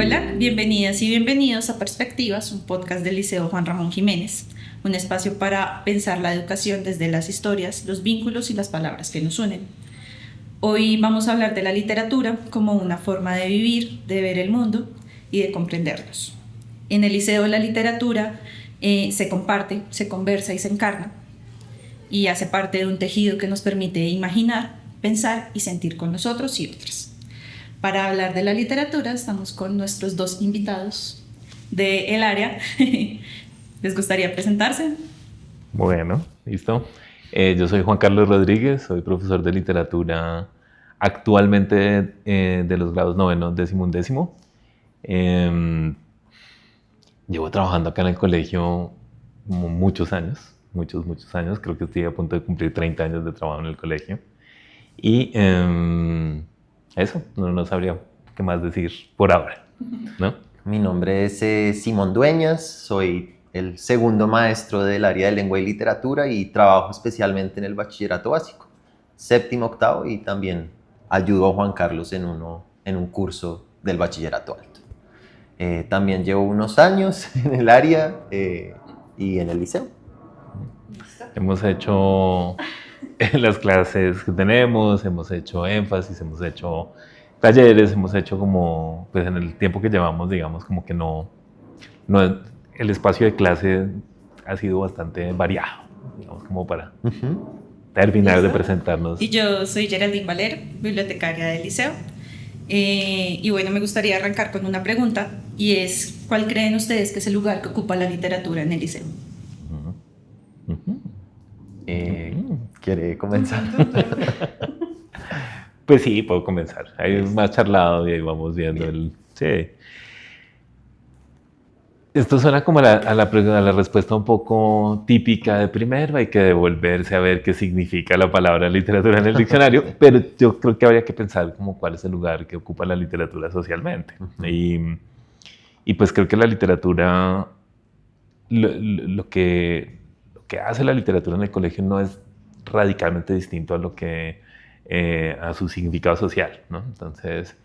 Hola, bienvenidas y bienvenidos a Perspectivas, un podcast del Liceo Juan Ramón Jiménez, un espacio para pensar la educación desde las historias, los vínculos y las palabras que nos unen. Hoy vamos a hablar de la literatura como una forma de vivir, de ver el mundo y de comprendernos. En el Liceo la literatura se comparte, se conversa y se encarna, y hace parte de un tejido que nos permite imaginar, pensar y sentir con nosotros y otras. Para hablar de la literatura estamos con nuestros dos invitados del área. ¿Les gustaría presentarse? Bueno, listo. Yo soy Juan Carlos Rodríguez, soy profesor de literatura actualmente de los grados noveno, décimo, undécimo. Llevo trabajando acá en el colegio como muchos años, muchos años. Creo que estoy a punto de cumplir 30 años de trabajo en el colegio. Y eso, no sabría qué más decir por ahora, ¿no? Mi nombre es Simón Dueñas, soy el segundo maestro del área de lengua y literatura y trabajo especialmente en el bachillerato básico, séptimo, octavo, y también ayudo a Juan Carlos en un curso del bachillerato alto. También llevo unos años en el área y en el liceo. Hemos hecho las clases que tenemos, hemos hecho énfasis, hemos hecho talleres, hemos hecho como, pues en el tiempo que llevamos, digamos, como que no el espacio de clase ha sido bastante variado, digamos, como para terminar de presentarnos. Y yo soy Geraldine Valero, bibliotecaria del liceo. Y bueno, me gustaría arrancar con una pregunta, y es, ¿cuál creen ustedes que es el lugar que ocupa la literatura en el liceo? ¿Quiere comenzar? Pues sí, puedo comenzar. Ahí más charlado y ahí vamos viendo el... Sí. Esto suena como a la respuesta un poco típica de primero, hay que devolverse a ver qué significa la palabra literatura en el diccionario, pero yo creo que habría que pensar como cuál es el lugar que ocupa la literatura socialmente. Y pues creo que la literatura, lo que hace la literatura en el colegio no es radicalmente distinto a lo que a su significado social, ¿no? Entonces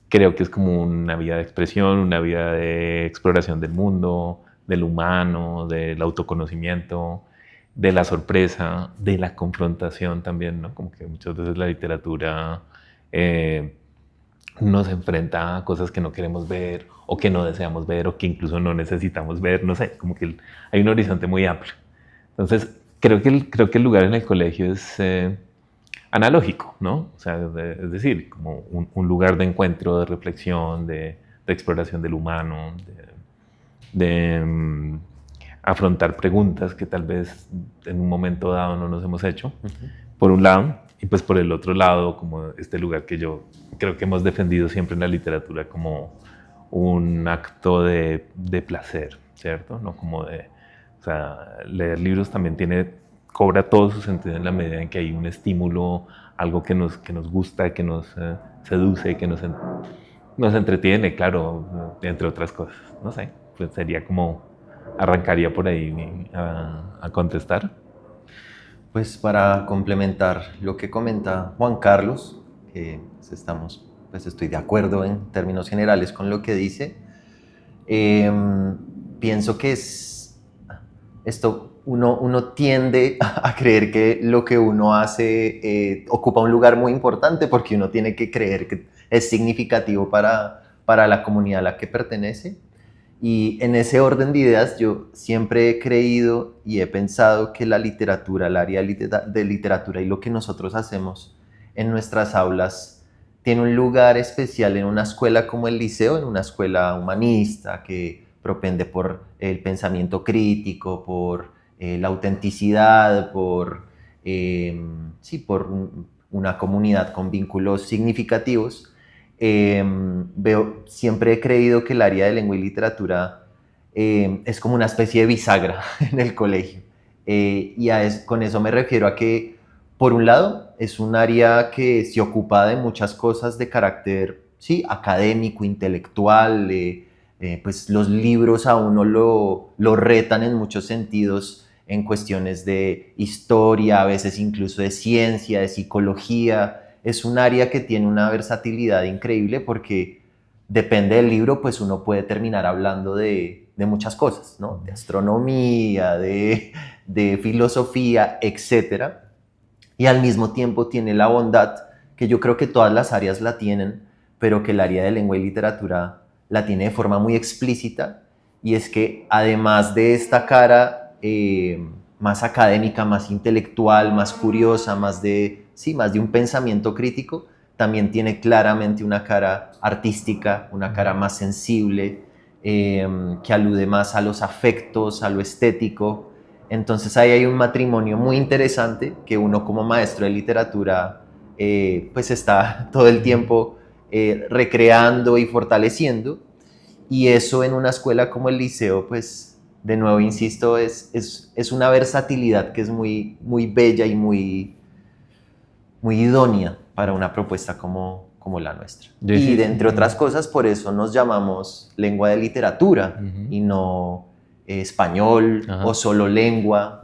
creo que es como una vía de expresión, una vía de exploración del mundo, del humano, del autoconocimiento, de la sorpresa, de la confrontación también, ¿no? Como que muchas veces la literatura nos enfrenta a cosas que no queremos ver o que no deseamos ver o que incluso no necesitamos ver, no sé, como que hay un horizonte muy amplio. Entonces, creo que el lugar en el colegio es analógico, ¿no? O sea, es decir, como un lugar de encuentro, de reflexión, de exploración del humano, de afrontar preguntas que tal vez en un momento dado no nos hemos hecho, por un lado, y pues por el otro lado, como este lugar que yo creo que hemos defendido siempre en la literatura como un acto de placer, ¿cierto? No como de... O sea, leer libros también cobra todo su sentido en la medida en que hay un estímulo, algo que nos gusta, que nos seduce, que nos entretiene, claro, entre otras cosas. No sé, pues sería como, arrancaría por ahí a contestar. Pues para complementar lo que comenta Juan Carlos, que estoy de acuerdo en términos generales con lo que dice, pienso que uno tiende a creer que lo que uno hace ocupa un lugar muy importante porque uno tiene que creer que es significativo para la comunidad a la que pertenece. Y en ese orden de ideas yo siempre he creído y he pensado que la literatura, el área de literatura y lo que nosotros hacemos en nuestras aulas tiene un lugar especial en una escuela como el liceo, en una escuela humanista que propende por el pensamiento crítico, por la autenticidad, por una comunidad con vínculos significativos. Siempre he creído que el área de lengua y literatura es como una especie de bisagra en el colegio. Con eso me refiero a que, por un lado, es un área que se ocupa de muchas cosas de carácter, sí, académico, intelectual. Pues los libros a uno lo retan en muchos sentidos en cuestiones de historia, a veces incluso de ciencia, de psicología. Es un área que tiene una versatilidad increíble porque depende del libro, pues uno puede terminar hablando de muchas cosas, ¿no? De astronomía, de filosofía, etcétera. Y al mismo tiempo tiene la bondad, que yo creo que todas las áreas la tienen, pero que el área de lengua y literatura la tiene de forma muy explícita, y es que además de esta cara más académica, más intelectual, más curiosa, más de un pensamiento crítico, también tiene claramente una cara artística, una cara más sensible, que alude más a los afectos, a lo estético. Entonces ahí hay un matrimonio muy interesante que uno como maestro de literatura pues está todo el tiempo recreando y fortaleciendo, y eso en una escuela como el liceo, pues de nuevo insisto, es una versatilidad que es muy, muy bella y muy, muy idónea para una propuesta como la nuestra. Y de entre otras cosas, por eso nos llamamos lengua de literatura y no español o solo lengua.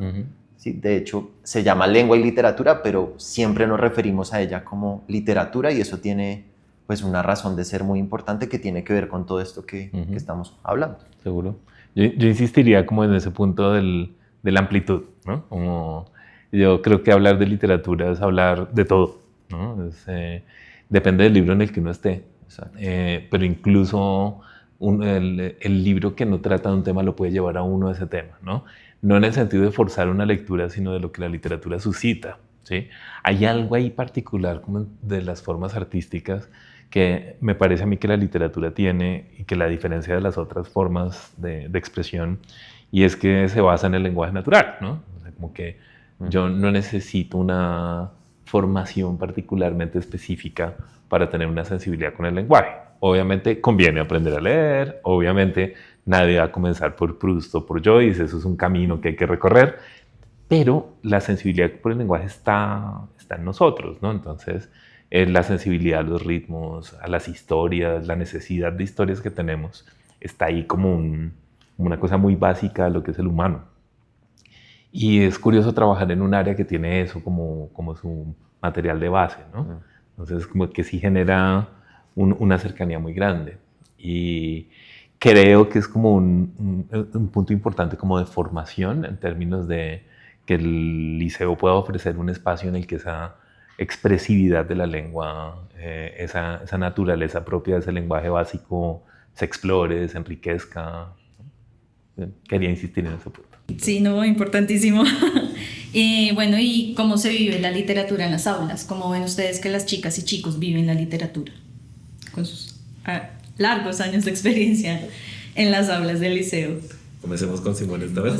Sí, de hecho, se llama lengua y literatura, pero siempre nos referimos a ella como literatura, y eso tiene pues una razón de ser muy importante que tiene que ver con todo esto que estamos hablando. Seguro. Yo insistiría como en ese punto de la amplitud, ¿no? Como yo creo que hablar de literatura es hablar de todo, ¿no? Depende del libro en el que uno esté. Pero incluso el libro que no trata de un tema lo puede llevar a uno a ese tema, ¿no? No en el sentido de forzar una lectura, sino de lo que la literatura suscita, ¿sí? Hay algo ahí particular como de las formas artísticas que me parece a mí que la literatura tiene y que la diferencia de las otras formas de expresión, y es que se basa en el lenguaje natural, ¿no? O sea, como que yo no necesito una formación particularmente específica para tener una sensibilidad con el lenguaje. Obviamente conviene aprender a leer, obviamente nadie va a comenzar por Proust o por Joyce, eso es un camino que hay que recorrer, pero la sensibilidad por el lenguaje está en nosotros, ¿no? Entonces, la sensibilidad a los ritmos, a las historias, la necesidad de historias que tenemos, está ahí como una cosa muy básica de lo que es el humano. Y es curioso trabajar en un área que tiene eso como su material de base, ¿no? Entonces, como que sí genera una cercanía muy grande. Y creo que es como un punto importante como de formación en términos de que el liceo pueda ofrecer un espacio en el que esa expresividad de la lengua, esa naturaleza propia de ese lenguaje básico se explore, se enriquezca. Quería insistir en ese punto. Sí, no, importantísimo. Bueno, ¿y cómo se vive la literatura en las aulas? ¿Cómo ven ustedes que las chicas y chicos viven la literatura? Con sus largos años de experiencia en las aulas del liceo. Comencemos con Simón esta vez.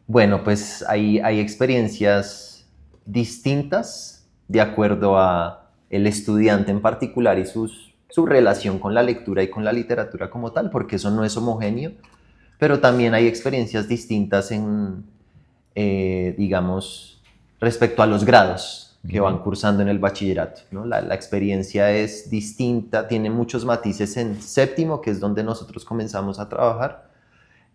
Bueno, pues hay experiencias distintas de acuerdo a el estudiante en particular y su relación con la lectura y con la literatura como tal, porque eso no es homogéneo, pero también hay experiencias distintas digamos, respecto a los grados que van cursando en el bachillerato, ¿no? La experiencia es distinta, tiene muchos matices en séptimo, que es donde nosotros comenzamos a trabajar,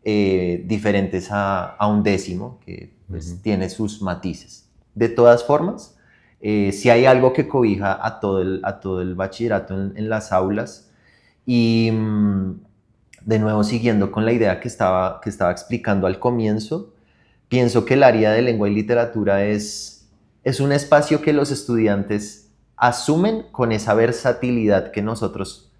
diferentes a un décimo, que pues, tiene sus matices. De todas formas, si hay algo que cobija a todo el bachillerato en las aulas, y de nuevo siguiendo con la idea que estaba explicando al comienzo, pienso que el área de lengua y literatura es un espacio que los estudiantes asumen con esa versatilidad que nosotros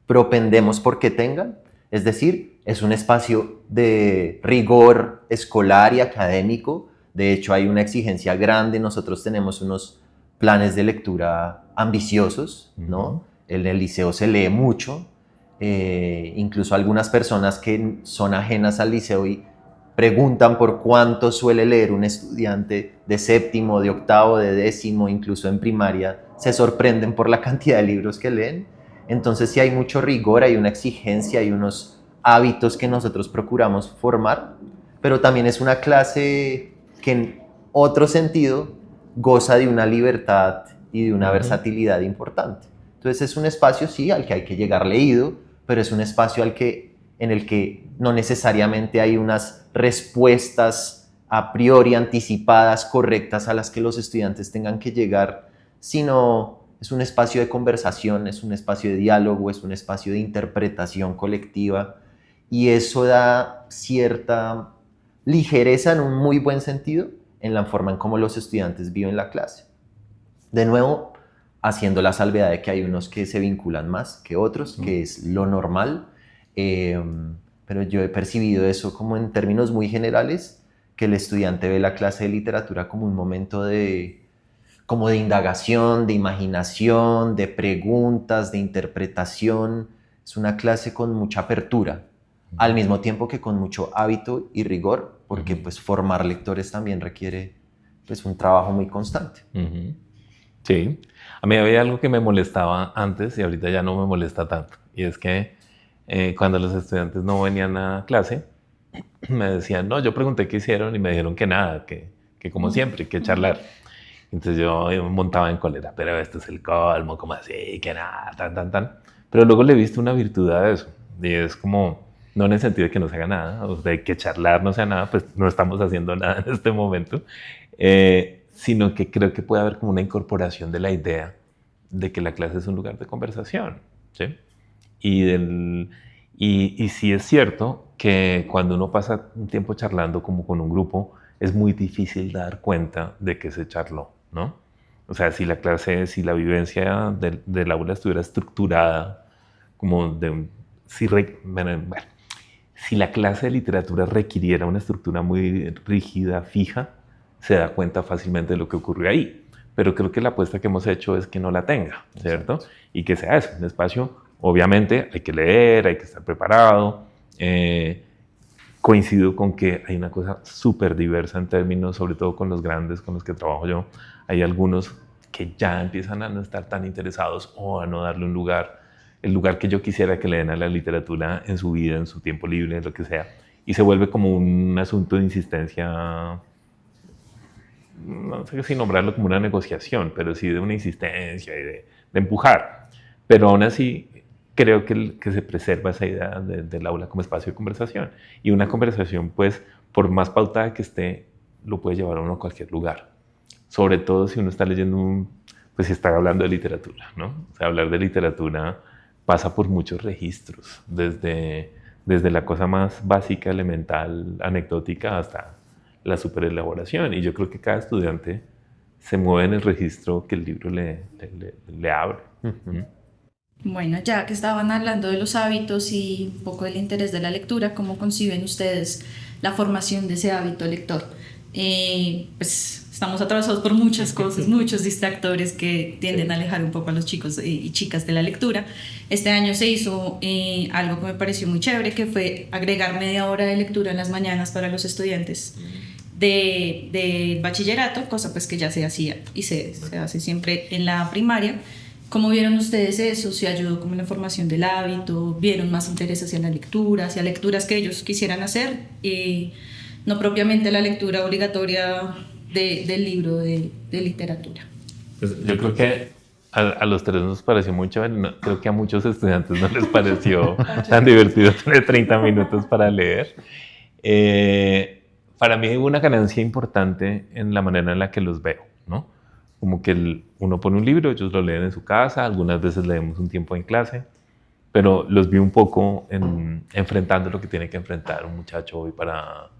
propendemos porque tengan. Es decir, es un espacio de rigor escolar y académico. De hecho, hay una exigencia grande. Nosotros tenemos unos planes de lectura ambiciosos, ¿no? En el liceo se lee mucho. Incluso algunas personas que son ajenas al liceo y preguntan por cuánto suele leer un estudiante de séptimo, de octavo, de décimo, incluso en primaria, se sorprenden por la cantidad de libros que leen. Entonces sí hay mucho rigor, hay una exigencia, hay unos hábitos que nosotros procuramos formar, pero también es una clase que en otro sentido goza de una libertad y de una versatilidad importante. Entonces es un espacio, sí, al que hay que llegar leído, pero es un espacio en el que no necesariamente hay unas respuestas a priori anticipadas, correctas, a las que los estudiantes tengan que llegar, sino es un espacio de conversación, es un espacio de diálogo, es un espacio de interpretación colectiva, y eso da cierta ligereza en un muy buen sentido en la forma en cómo los estudiantes viven la clase. De nuevo, haciendo la salvedad de que hay unos que se vinculan más que otros, que es lo normal, pero yo he percibido eso como en términos muy generales, que el estudiante ve la clase de literatura como un momento como de indagación, de imaginación, de preguntas, de interpretación. Es una clase con mucha apertura, al mismo tiempo que con mucho hábito y rigor, porque pues formar lectores también requiere pues un trabajo muy constante. Sí, a mí había algo que me molestaba antes y ahorita ya no me molesta tanto, y es que cuando los estudiantes no venían a clase, me decían, no, yo pregunté qué hicieron y me dijeron que nada, que como siempre, que charlar. Entonces yo me montaba en cólera, pero este es el colmo, como así, que nada, tan. Pero luego le he visto una virtud a eso, y es como, no en el sentido de que no se haga nada, o de que charlar no sea nada, pues no estamos haciendo nada en este momento, sino que creo que puede haber como una incorporación de la idea de que la clase es un lugar de conversación, ¿sí? Y sí es cierto que cuando uno pasa un tiempo charlando como con un grupo, es muy difícil dar cuenta de que se charló, ¿no? O sea, si la clase, si la vivencia del aula estuviera estructurada como de un... Si la clase de literatura requiriera una estructura muy rígida, fija, se da cuenta fácilmente de lo que ocurrió ahí. Pero creo que la apuesta que hemos hecho es que no la tenga, ¿cierto? Exacto. Y que sea eso, un espacio, obviamente hay que leer, hay que estar preparado. Coincido con que hay una cosa súper diversa en términos, sobre todo con los grandes con los que trabajo yo. Hay algunos que ya empiezan a no estar tan interesados o a no darle un lugar, el lugar que yo quisiera que le den a la literatura en su vida, en su tiempo libre, en lo que sea. Y se vuelve como un asunto de insistencia, no sé si nombrarlo como una negociación, pero sí de una insistencia y de empujar. Pero aún así, creo que se preserva esa idea del aula como espacio de conversación. Y una conversación, pues, por más pautada que esté, lo puede llevar a uno a cualquier lugar. Sobre todo si uno está leyendo pues si está hablando de literatura, ¿no? O sea, hablar de literatura pasa por muchos registros, desde la cosa más básica, elemental, anecdótica, hasta la superelaboración. Y yo creo que cada estudiante se mueve en el registro que el libro le abre. Bueno, ya que estaban hablando de los hábitos y un poco del interés de la lectura, ¿cómo conciben ustedes la formación de ese hábito lector? Pues estamos atravesados por muchas cosas, muchos distractores que tienden a alejar un poco a los chicos y chicas de la lectura. Este año se hizo algo que me pareció muy chévere, que fue agregar media hora de lectura en las mañanas para los estudiantes de bachillerato, cosa pues que ya se hacía y se hace siempre en la primaria. ¿Cómo vieron ustedes eso? ¿Se ayudó como en la formación del hábito? ¿Vieron más interés hacia la lectura, hacia lecturas que ellos quisieran hacer? No propiamente la lectura obligatoria del libro de literatura. Pues yo creo que a los tres nos pareció muy chévere. No, creo que a muchos estudiantes no les pareció tan divertido tener 30 minutos para leer. Para mí hubo una ganancia importante en la manera en la que los veo, ¿no? Como que uno pone un libro, ellos lo leen en su casa, algunas veces leemos un tiempo en clase, pero los vi un poco enfrentando lo que tiene que enfrentar un muchacho hoy para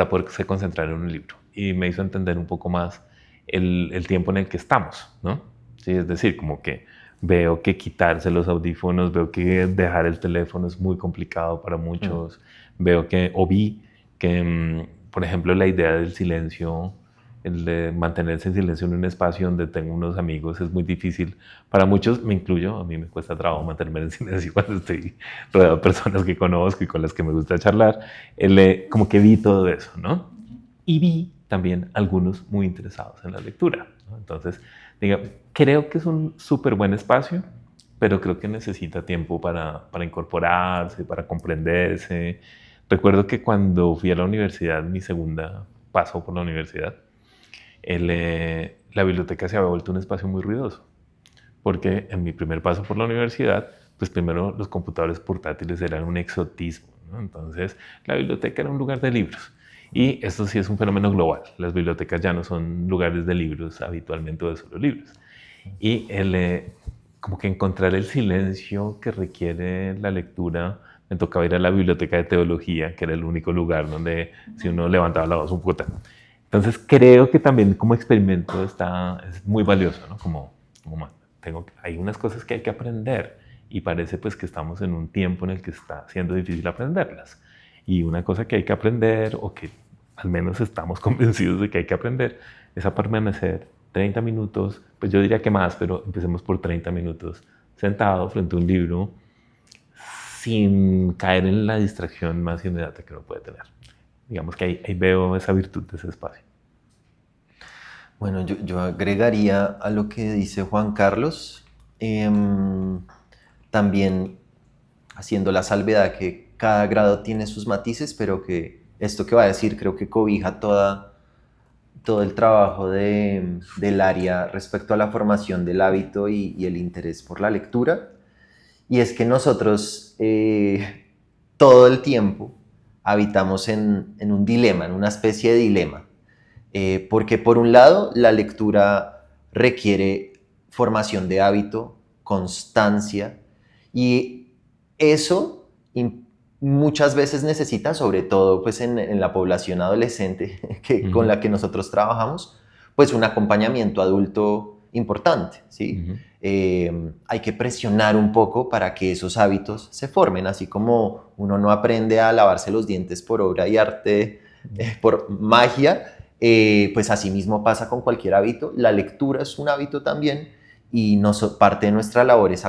poderse concentrar en un libro. Y me hizo entender un poco más el tiempo en el que estamos, ¿no? Sí, es decir, como que veo que quitarse los audífonos, veo que dejar el teléfono es muy complicado para muchos, veo que, o vi que, por ejemplo, la idea del silencio, el de mantenerse en silencio en un espacio donde tengo unos amigos es muy difícil. Para muchos, me incluyo, a mí me cuesta trabajo mantenerme en silencio cuando estoy rodeado de personas que conozco y con las que me gusta charlar. Como que vi todo eso, ¿no? Y vi también algunos muy interesados en la lectura, ¿no? Entonces, creo que es un súper buen espacio, pero creo que necesita tiempo para incorporarse, para comprenderse. Recuerdo que cuando fui a la universidad, mi segunda paso por la universidad, la biblioteca se había vuelto un espacio muy ruidoso, porque en mi primer paso por la universidad, pues primero los computadores portátiles eran un exotismo, ¿no? Entonces la biblioteca era un lugar de libros, y esto sí es un fenómeno global. Las bibliotecas ya no son lugares de libros habitualmente o de solo libros. y como que encontrar el silencio que requiere la lectura. Me tocaba ir a la biblioteca de teología, que era el único lugar donde si uno levantaba la voz un poco. Entonces creo que también como experimento es muy valioso, ¿no? Hay unas cosas que hay que aprender y parece pues que estamos en un tiempo en el que está siendo difícil aprenderlas. Y una cosa que hay que aprender, o que al menos estamos convencidos de que hay que aprender, es a permanecer 30 minutos, pues yo diría que más, pero empecemos por 30 minutos sentado frente a un libro sin caer en la distracción más inmediata que uno puede tener. Digamos que ahí veo esa virtud de ese espacio. Bueno, yo agregaría a lo que dice Juan Carlos, también haciendo la salvedad que cada grado tiene sus matices, pero que esto que va a decir creo que cobija todo el trabajo del área respecto a la formación del hábito y el interés por la lectura. Y es que nosotros todo el tiempo habitamos en un dilema, en una especie de dilema. Porque por un lado la lectura requiere formación de hábito, constancia, y eso muchas veces necesita, sobre todo pues en la población adolescente con la que nosotros trabajamos, pues un acompañamiento adulto importante, ¿sí? Hay que presionar un poco para que esos hábitos se formen, así como uno no aprende a lavarse los dientes por obra y arte, por magia, pues así mismo pasa con cualquier hábito. La lectura es un hábito también y parte de nuestra labor es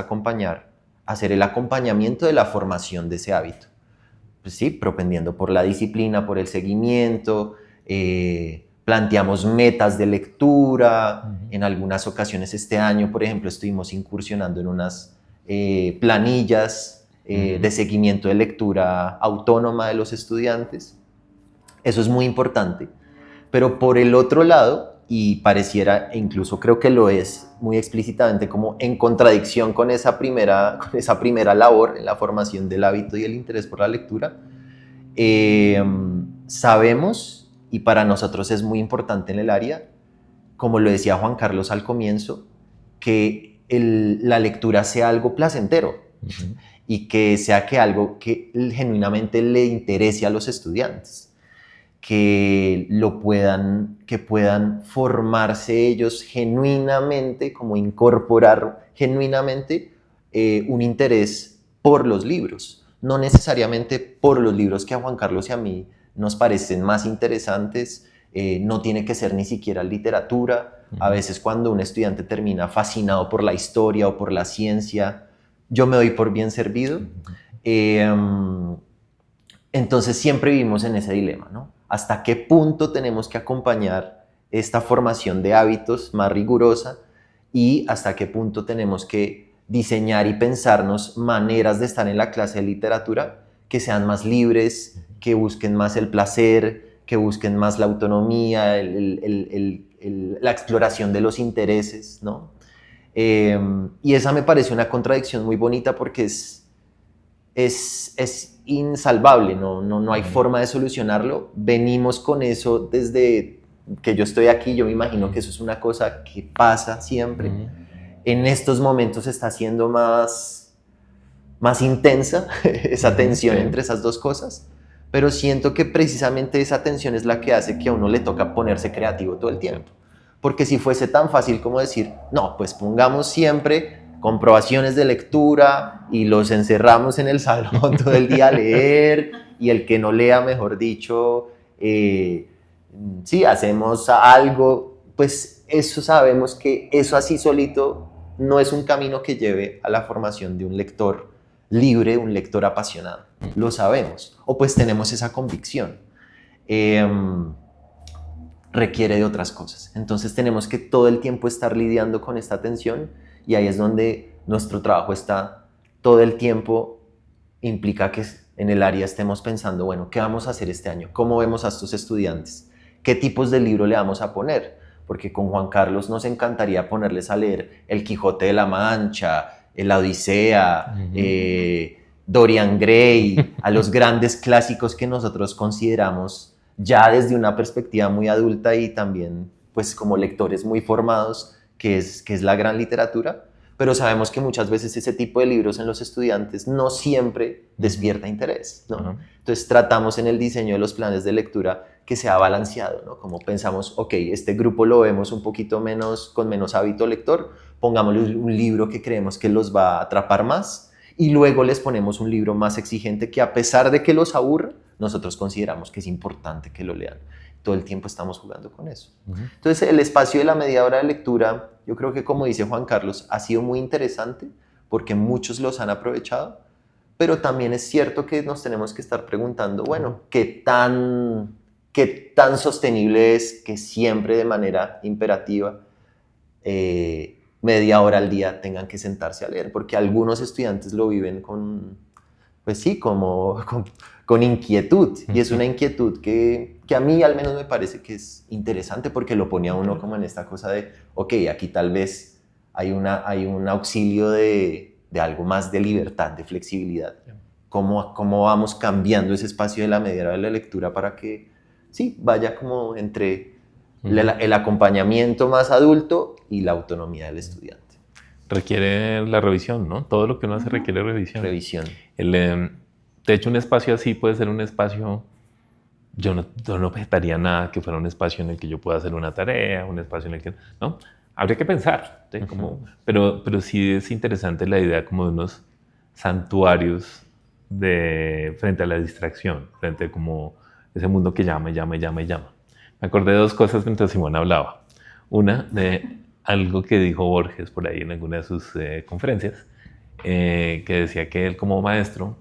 hacer el acompañamiento de la formación de ese hábito. Pues sí, propendiendo por la disciplina, por el seguimiento, planteamos metas de lectura. En algunas ocasiones este año, por ejemplo, estuvimos incursionando en unas planillas de seguimiento de lectura autónoma de los estudiantes. Eso es muy importante. Pero por el otro lado, y pareciera, e incluso creo que lo es muy explícitamente, como en contradicción con esa primera labor en la formación del hábito y el interés por la lectura, sabemos, y para nosotros es muy importante en el área, como lo decía Juan Carlos al comienzo, que la lectura sea algo placentero y que sea algo que genuinamente le interese a los estudiantes. Que puedan formarse ellos genuinamente, como incorporar genuinamente un interés por los libros, no necesariamente por los libros que a Juan Carlos y a mí nos parecen más interesantes, no tiene que ser ni siquiera literatura. A veces cuando un estudiante termina fascinado por la historia o por la ciencia, yo me doy por bien servido. Entonces siempre vivimos en ese dilema, ¿no? ¿Hasta qué punto tenemos que acompañar esta formación de hábitos más rigurosa y hasta qué punto tenemos que diseñar y pensarnos maneras de estar en la clase de literatura que sean más libres, que busquen más el placer, que busquen más la autonomía, la exploración de los intereses, ¿no? Y esa me parece una contradicción muy bonita porque es insalvable, no hay forma de solucionarlo. Venimos con eso desde que yo estoy aquí, yo me imagino que eso es una cosa que pasa siempre. En estos momentos está siendo más intensa esa tensión entre esas dos cosas, pero siento que precisamente esa tensión es la que hace que a uno le toca ponerse creativo todo el tiempo. Porque si fuese tan fácil como decir, no, pues pongamos siempre comprobaciones de lectura y los encerramos en el salón todo el día a leer, y el que no lea, mejor dicho, sí, hacemos algo, pues eso sabemos que eso así solito no es un camino que lleve a la formación de un lector libre, un lector apasionado. Lo sabemos, o pues tenemos esa convicción. Requiere de otras cosas. Entonces tenemos que todo el tiempo estar lidiando con esta tensión, y ahí es donde nuestro trabajo está todo el tiempo. Implica que en el área estemos pensando, bueno, ¿qué vamos a hacer este año? ¿Cómo vemos a estos estudiantes? ¿Qué tipos de libro le vamos a poner? Porque con Juan Carlos nos encantaría ponerles a leer El Quijote de la Mancha, La Odisea, Dorian Gray, a los grandes clásicos que nosotros consideramos ya desde una perspectiva muy adulta y también pues como lectores muy formados, que es la gran literatura, pero sabemos que muchas veces ese tipo de libros en los estudiantes no siempre despierta interés, ¿no? Ajá. Entonces tratamos en el diseño de los planes de lectura que sea balanceado, ¿no? Como pensamos, ok, este grupo lo vemos un poquito menos, con menos hábito lector, pongámosle un libro que creemos que los va a atrapar más y luego les ponemos un libro más exigente que a pesar de que los aburra, nosotros consideramos que es importante que lo lean. Todo el tiempo estamos jugando con eso. Entonces el espacio de la media hora de lectura, yo creo que como dice Juan Carlos, ha sido muy interesante porque muchos los han aprovechado, pero también es cierto que nos tenemos que estar preguntando, bueno, ¿qué tan sostenible es que siempre de manera imperativa media hora al día tengan que sentarse a leer? Porque algunos estudiantes lo viven con, pues sí, como con inquietud, y es una inquietud que a mí al menos me parece que es interesante porque lo pone a uno como en esta cosa de, ok, aquí tal vez hay un auxilio de algo más de libertad, de flexibilidad. ¿Cómo vamos cambiando ese espacio de la media hora de la lectura para que, sí, vaya como entre el acompañamiento más adulto y la autonomía del estudiante? Requiere la revisión, ¿no? Todo lo que uno hace requiere revisión. Revisión. De hecho, un espacio así puede ser un espacio, yo no vetaría nada que fuera un espacio en el que yo pueda hacer una tarea, un espacio en el que, ¿no? Habría que pensar, ¿sí? Pero sí es interesante la idea como de unos santuarios frente a la distracción, frente a como ese mundo que llama. Me acordé de dos cosas mientras Simón hablaba. Una, de algo que dijo Borges por ahí en alguna de sus conferencias, que decía que él como maestro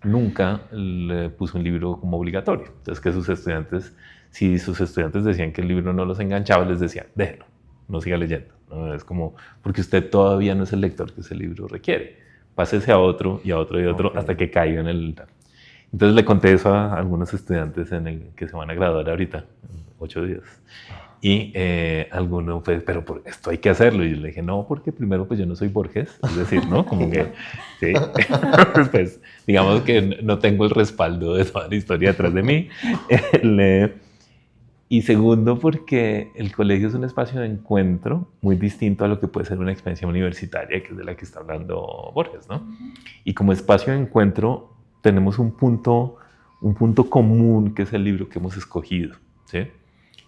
nunca le puso un libro como obligatorio. Entonces que sus estudiantes, si sus estudiantes decían que el libro no los enganchaba, les decía, déjelo, no siga leyendo, ¿no? Es como, porque usted todavía no es el lector que ese libro requiere. Pásese a otro y a otro y a otro, okay, hasta que caiga en el... Entonces le conté eso a algunos estudiantes que se van a graduar ahorita, en 8 días. Y alguno fue, pero por esto hay que hacerlo. Y yo le dije, no, porque primero pues yo no soy Borges, es decir, ¿no? Como que, sí. Pues digamos que no tengo el respaldo de toda la historia detrás de mí. Y segundo, porque el colegio es un espacio de encuentro muy distinto a lo que puede ser una experiencia universitaria, que es de la que está hablando Borges, ¿no? Y como espacio de encuentro tenemos un punto común, que es el libro que hemos escogido, ¿sí?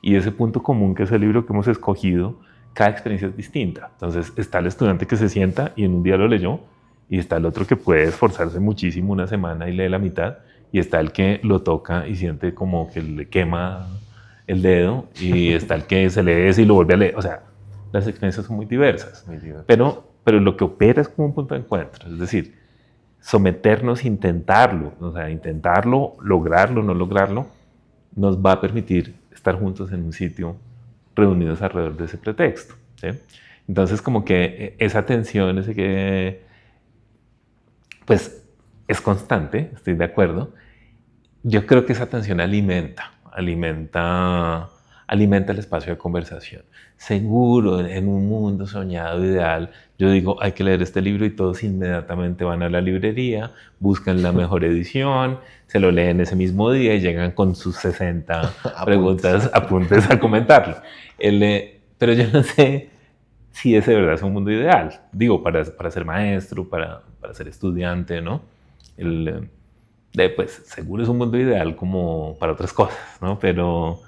Y ese punto común, que es el libro que hemos escogido, cada experiencia es distinta. Entonces está el estudiante que se sienta y en un día lo leyó, y está el otro que puede esforzarse muchísimo una semana y lee la mitad, y está el que lo toca y siente como que le quema el dedo, y está el que se lee ese y lo vuelve a leer. O sea, las experiencias son muy diversas. Pero lo que opera es como un punto de encuentro. Es decir, someternos, intentarlo, o sea, intentarlo, lograrlo, no lograrlo, nos va a permitir estar juntos en un sitio reunidos alrededor de ese pretexto, ¿sí? Entonces, como que esa tensión, pues es constante, estoy de acuerdo. Yo creo que esa tensión alimenta el espacio de conversación. Seguro, en un mundo soñado, ideal, yo digo, hay que leer este libro y todos inmediatamente van a la librería, buscan la mejor edición, se lo leen ese mismo día y llegan con sus 60 preguntas, apuntes a comentarlo. Pero yo no sé si ese de verdad es un mundo ideal. Digo, para ser maestro, para ser estudiante, ¿no? Pues seguro es un mundo ideal como para otras cosas, ¿no? Pero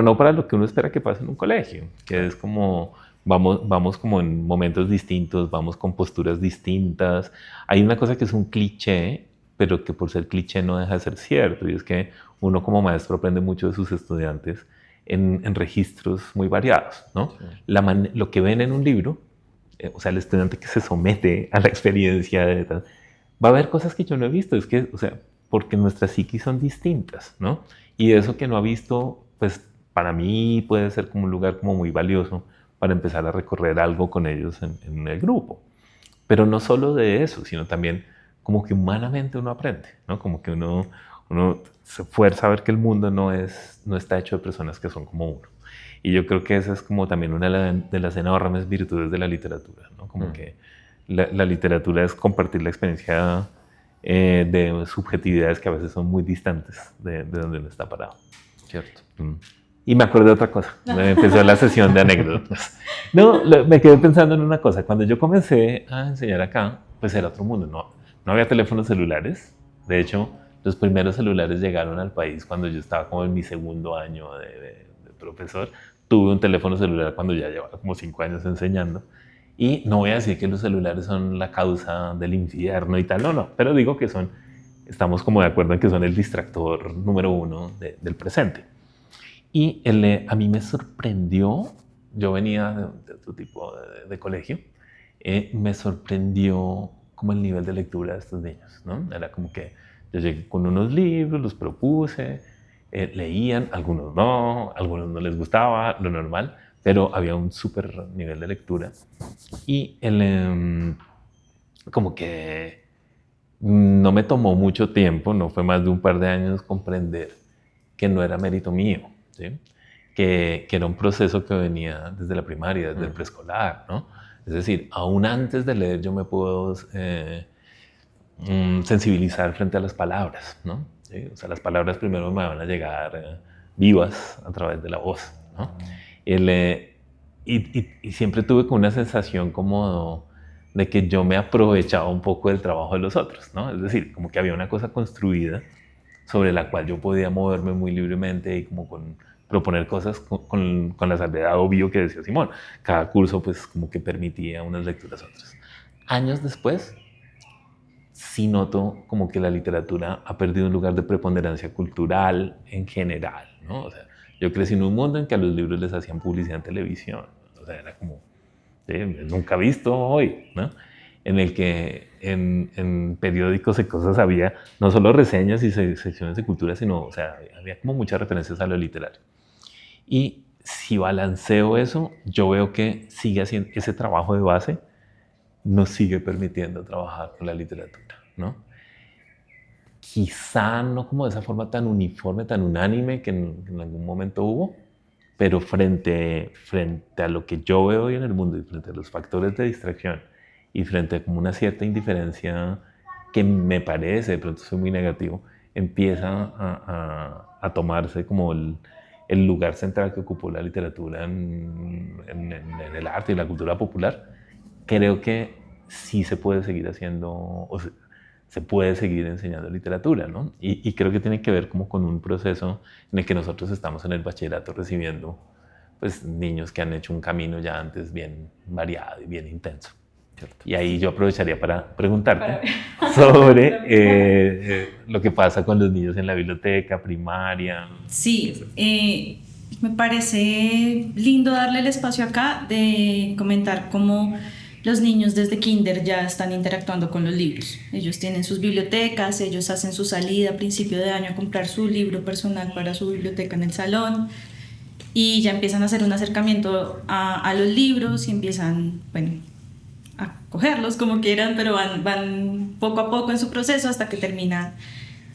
no para lo que uno espera que pase en un colegio, que es como vamos como en momentos distintos, vamos con posturas distintas. Hay una cosa que es un cliché, pero que por ser cliché no deja de ser cierto, y es que uno como maestro aprende mucho de sus estudiantes en registros muy variados, ¿no? Sí. Lo que ven en un libro, o sea, el estudiante que se somete a la experiencia va a ver cosas que yo no he visto, es que, o sea, porque nuestras psiquis son distintas, ¿no? Y eso que no ha visto, pues para mí puede ser como un lugar como muy valioso para empezar a recorrer algo con ellos en el grupo. Pero no solo de eso, sino también como que humanamente uno aprende, ¿no? Como que uno se fuerza a ver que el mundo no está hecho de personas que son como uno. Y yo creo que esa es como también una de las enormes virtudes de la literatura, ¿no? Como que la literatura es compartir la experiencia de subjetividades que a veces son muy distantes de donde uno está parado. Cierto. Y me acordé de otra cosa. Empezó la sesión de anécdotas. No, me quedé pensando en una cosa. Cuando yo comencé a enseñar acá, pues era otro mundo. No había teléfonos celulares. De hecho, los primeros celulares llegaron al país cuando yo estaba como en mi segundo año de profesor. Tuve un teléfono celular cuando ya llevaba como 5 años enseñando. Y no voy a decir que los celulares son la causa del infierno y tal, no. Pero digo que estamos como de acuerdo en que son el distractor número 1 del presente. Y a mí me sorprendió, yo venía de otro tipo de colegio, me sorprendió como el nivel de lectura de estos niños, ¿no? Era como que yo llegué con unos libros, los propuse, leían, algunos no les gustaba, lo normal, pero había un súper nivel de lectura. Y como que no me tomó mucho tiempo, no fue más de un par de años comprender que no era mérito mío, ¿sí? Que era un proceso que venía desde la primaria, desde el preescolar, ¿no? Es decir, aún antes de leer yo me puedo sensibilizar frente a las palabras, ¿no? ¿Sí? O sea, las palabras primero me van a llegar vivas a través de la voz, ¿no? Y siempre tuve como una sensación como de que yo me aprovechaba un poco del trabajo de los otros, ¿no? Es decir, como que había una cosa construida sobre la cual yo podía moverme muy libremente y como proponer cosas con la salvedad obvio que decía Simón. Cada curso pues como que permitía unas lecturas otras. Años después, sí noto como que la literatura ha perdido un lugar de preponderancia cultural en general, ¿no? O sea, yo crecí en un mundo en que a los libros les hacían publicidad en televisión. O sea, era como, nunca visto hoy, ¿no? En el que en periódicos y cosas había no solo reseñas y secciones de cultura, sino, o sea, había como muchas referencias a lo literario. Y si balanceo eso, yo veo que sigue haciendo ese trabajo de base, nos sigue permitiendo trabajar con la literatura, ¿no? Quizá no como de esa forma tan uniforme, tan unánime que en algún momento hubo, pero frente a lo que yo veo hoy en el mundo y frente a los factores de distracción y frente a como una cierta indiferencia que me parece, de pronto soy muy negativo, empieza a tomarse como el lugar central que ocupó la literatura en el arte y la cultura popular. Creo que sí se puede seguir haciendo, o se puede seguir enseñando literatura, ¿no? Y creo que tiene que ver como con un proceso en el que nosotros estamos en el bachillerato recibiendo pues, niños que han hecho un camino ya antes bien variado y bien intenso. ¿Cierto? Y ahí yo aprovecharía para preguntarte sobre lo que pasa con los niños en la biblioteca primaria. Sí, me parece lindo darle el espacio acá de comentar cómo los niños desde kinder ya están interactuando con los libros. Ellos tienen sus bibliotecas, ellos hacen su salida a principio de año a comprar su libro personal para su biblioteca en el salón y ya empiezan a hacer un acercamiento a los libros y empiezan, bueno, a cogerlos como quieran, pero van poco a poco en su proceso hasta que terminan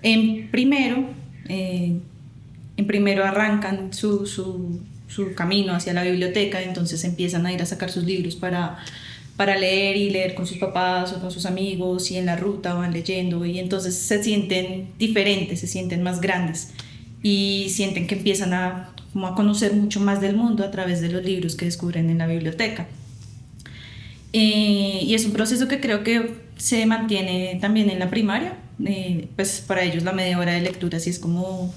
en primero. En primero arrancan su camino hacia la biblioteca, entonces empiezan a ir a sacar sus libros para leer y leer con sus papás o con sus amigos, y en la ruta van leyendo y entonces se sienten diferentes, se sienten más grandes y sienten que empiezan como a conocer mucho más del mundo a través de los libros que descubren en la biblioteca. Y es un proceso que creo que se mantiene también en la primaria. Pues para ellos la media hora de lectura sí es como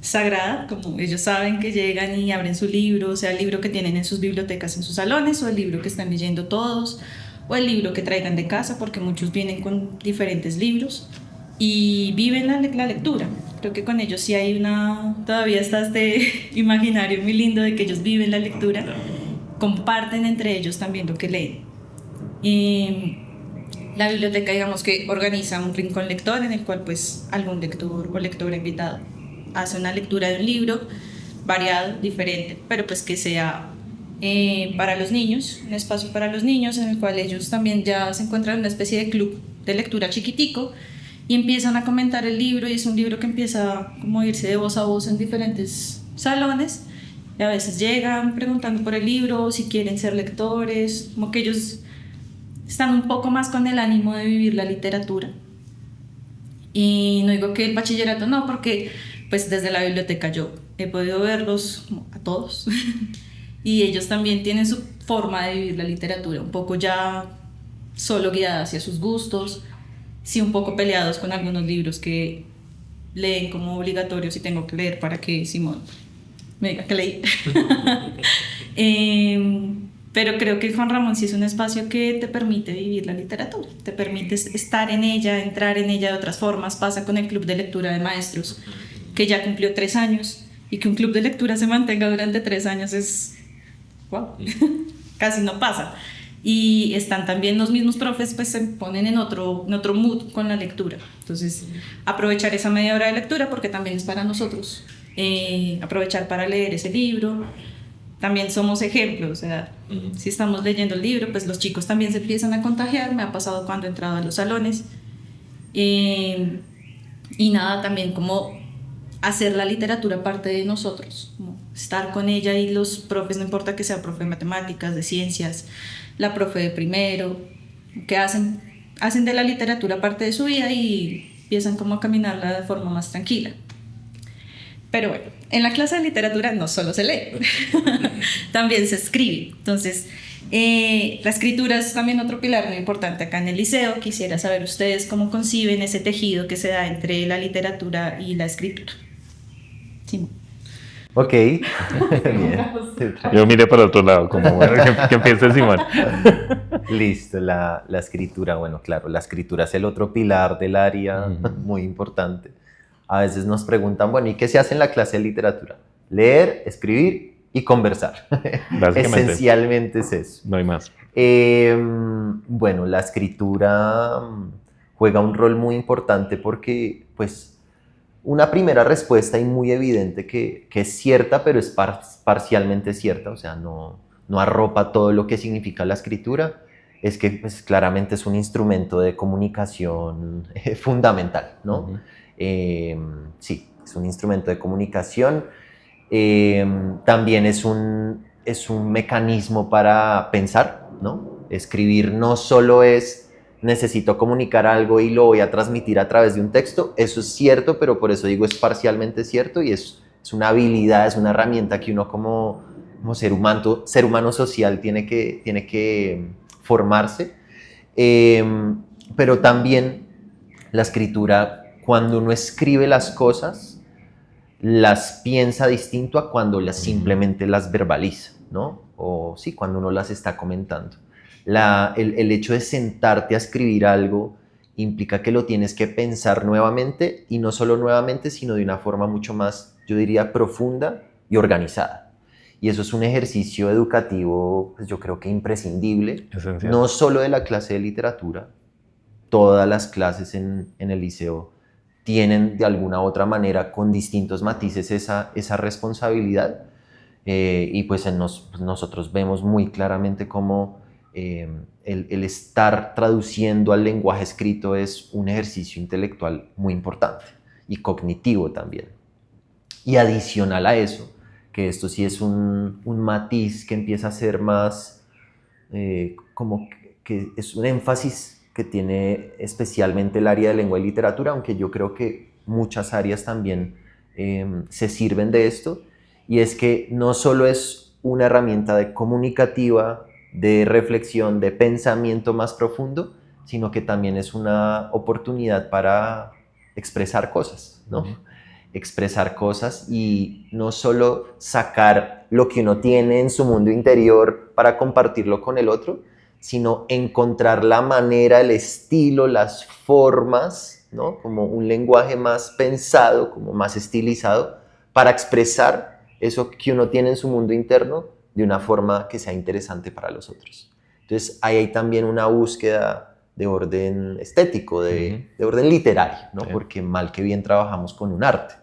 sagrada, como ellos saben que llegan y abren su libro, o sea, el libro que tienen en sus bibliotecas, en sus salones, o el libro que están leyendo todos, o el libro que traigan de casa, porque muchos vienen con diferentes libros y viven la lectura. Creo que con ellos sí hay todavía está este imaginario muy lindo de que ellos viven la lectura, comparten entre ellos también lo que leen. Y la biblioteca, digamos que organiza un rincón lector en el cual pues algún lector o lectora invitado hace una lectura de un libro variado, diferente, pero pues que sea para los niños, un espacio para los niños en el cual ellos también ya se encuentran en una especie de club de lectura chiquitico y empiezan a comentar el libro, y es un libro que empieza como a irse de voz a voz en diferentes salones, y a veces llegan preguntando por el libro, si quieren ser lectores, como que ellos están un poco más con el ánimo de vivir la literatura. Y no digo que el bachillerato no, porque pues desde la biblioteca yo he podido verlos como a todos y ellos también tienen su forma de vivir la literatura, un poco ya solo guiada hacia sus gustos, sí un poco peleados con algunos libros que leen como obligatorios y tengo que leer para que Simón me diga que leí. Pero creo que Juan Ramón sí es un espacio que te permite vivir la literatura, te permite estar en ella, entrar en ella de otras formas. Pasa con el Club de Lectura de Maestros, que ya cumplió 3 años, y que un club de lectura se mantenga durante 3 años es... wow, casi no pasa. Y están también los mismos profes, pues se ponen en otro mood con la lectura. Entonces, aprovechar esa media hora de lectura, porque también es para nosotros. Aprovechar para leer ese libro. También somos ejemplos, o sea, si estamos leyendo el libro, pues los chicos también se empiezan a contagiar. Me ha pasado cuando he entrado a los salones. Y nada, también como hacer la literatura parte de nosotros, como estar con ella, y los profes, no importa que sea profe de matemáticas, de ciencias, la profe de primero, que hacen de la literatura parte de su vida y empiezan como a caminarla de forma más tranquila. Pero bueno, en la clase de literatura no solo se lee, también se escribe. Entonces, la escritura es también otro pilar muy importante acá en el liceo. Quisiera saber ustedes cómo conciben ese tejido que se da entre la literatura y la escritura. Simón. Ok, bien. Yo miré para otro lado, como bueno, que empiece Simón. Listo, la escritura. Bueno, claro, la escritura es el otro pilar del área muy importante. A veces nos preguntan, bueno, ¿y qué se hace en la clase de literatura? Leer, escribir y conversar. Básicamente. Esencialmente es eso. No hay más. Bueno, la escritura juega un rol muy importante porque, pues, una primera respuesta y muy evidente que es cierta, pero es parcialmente cierta, o sea, no arropa todo lo que significa la escritura, es que pues, claramente es un instrumento de comunicación fundamental, ¿no? Sí, es un instrumento de comunicación. También es un mecanismo para pensar, ¿no? Escribir no solo es necesito comunicar algo y lo voy a transmitir a través de un texto, eso es cierto, pero por eso digo es parcialmente cierto y es una habilidad, es una herramienta que uno como ser humano social tiene que formarse. Pero también la escritura, cuando uno escribe las cosas, las piensa distinto a cuando simplemente las verbaliza, ¿no? O sí, cuando uno las está comentando. El hecho de sentarte a escribir algo implica que lo tienes que pensar nuevamente, y no solo nuevamente, sino de una forma mucho más, yo diría, profunda y organizada. Y eso es un ejercicio educativo, pues yo creo que imprescindible, Esencial. no solo de la clase de literatura, todas las clases en el liceo tienen de alguna u otra manera, con distintos matices, esa responsabilidad. Y pues nosotros vemos muy claramente cómo el estar traduciendo al lenguaje escrito es un ejercicio intelectual muy importante y cognitivo también. Y adicional a eso, que esto sí es un matiz que empieza a ser más como que es un énfasis que tiene especialmente el área de lengua y literatura, aunque yo creo que muchas áreas también se sirven de esto, y es que no solo es una herramienta de comunicativa, de reflexión, de pensamiento más profundo, sino que también es una oportunidad para expresar cosas, ¿no? Expresar cosas y no solo sacar lo que uno tiene en su mundo interior para compartirlo con el otro, sino encontrar la manera, el estilo, las formas, ¿no? Como un lenguaje más pensado, como más estilizado, para expresar eso que uno tiene en su mundo interno de una forma que sea interesante para los otros. Entonces, ahí hay también una búsqueda de orden estético, de orden literario, ¿no? Sí. Porque mal que bien trabajamos con un arte.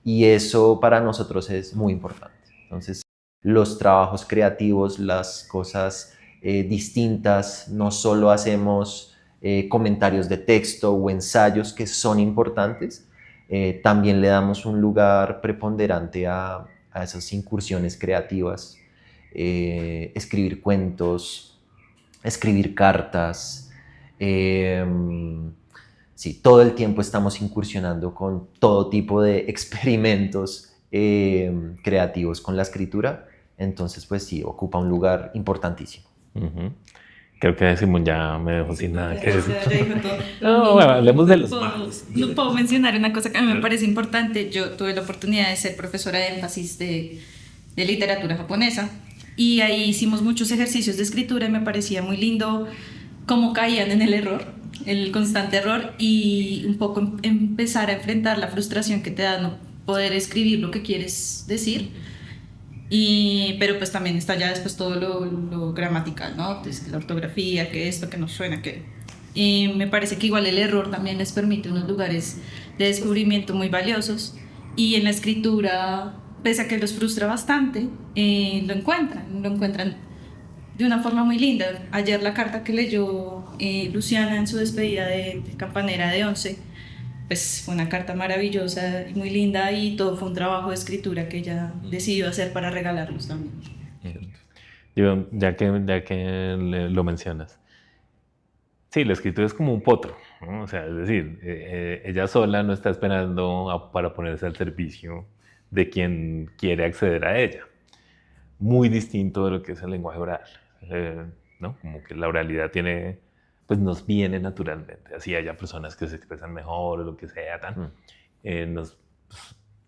Y eso para nosotros es muy importante. Entonces, los trabajos creativos, las cosas distintas, no solo hacemos comentarios de texto o ensayos que son importantes, también le damos un lugar preponderante a esas incursiones creativas, escribir cuentos, escribir cartas. Sí, todo el tiempo estamos incursionando con todo tipo de experimentos creativos con la escritura. Entonces, pues sí, ocupa un lugar importantísimo. Creo que Simón ya me dejó sin nada que decir. Ya dijo todo. No, bueno, hablemos de los malos. No puedo mencionar una cosa que a mí me parece importante. Yo tuve la oportunidad de ser profesora de énfasis de literatura japonesa y ahí hicimos muchos ejercicios de escritura y me parecía muy lindo cómo caían en el error, el constante error, y un poco empezar a enfrentar la frustración que te da no poder escribir lo que quieres decir. Pero pues también está ya después todo lo gramatical, ¿no? Pues la ortografía, que esto, que no suena, que... Y me parece que igual el error también les permite unos lugares de descubrimiento muy valiosos, y en la escritura, pese a que los frustra bastante, lo encuentran de una forma muy linda. Ayer la carta que leyó Luciana en su despedida de campanera de 11, pues fue una carta maravillosa y muy linda, y todo fue un trabajo de escritura que ella decidió hacer para regalarlos también. Yo, ya que lo mencionas, sí, la escritura es como un potro, ¿no? O sea, es decir, ella sola no está esperando para ponerse al servicio de quien quiere acceder a ella. Muy distinto de lo que es el lenguaje oral, ¿no? Como que la oralidad tiene... pues nos viene naturalmente. Así haya personas que se expresan mejor o lo que sea, pues,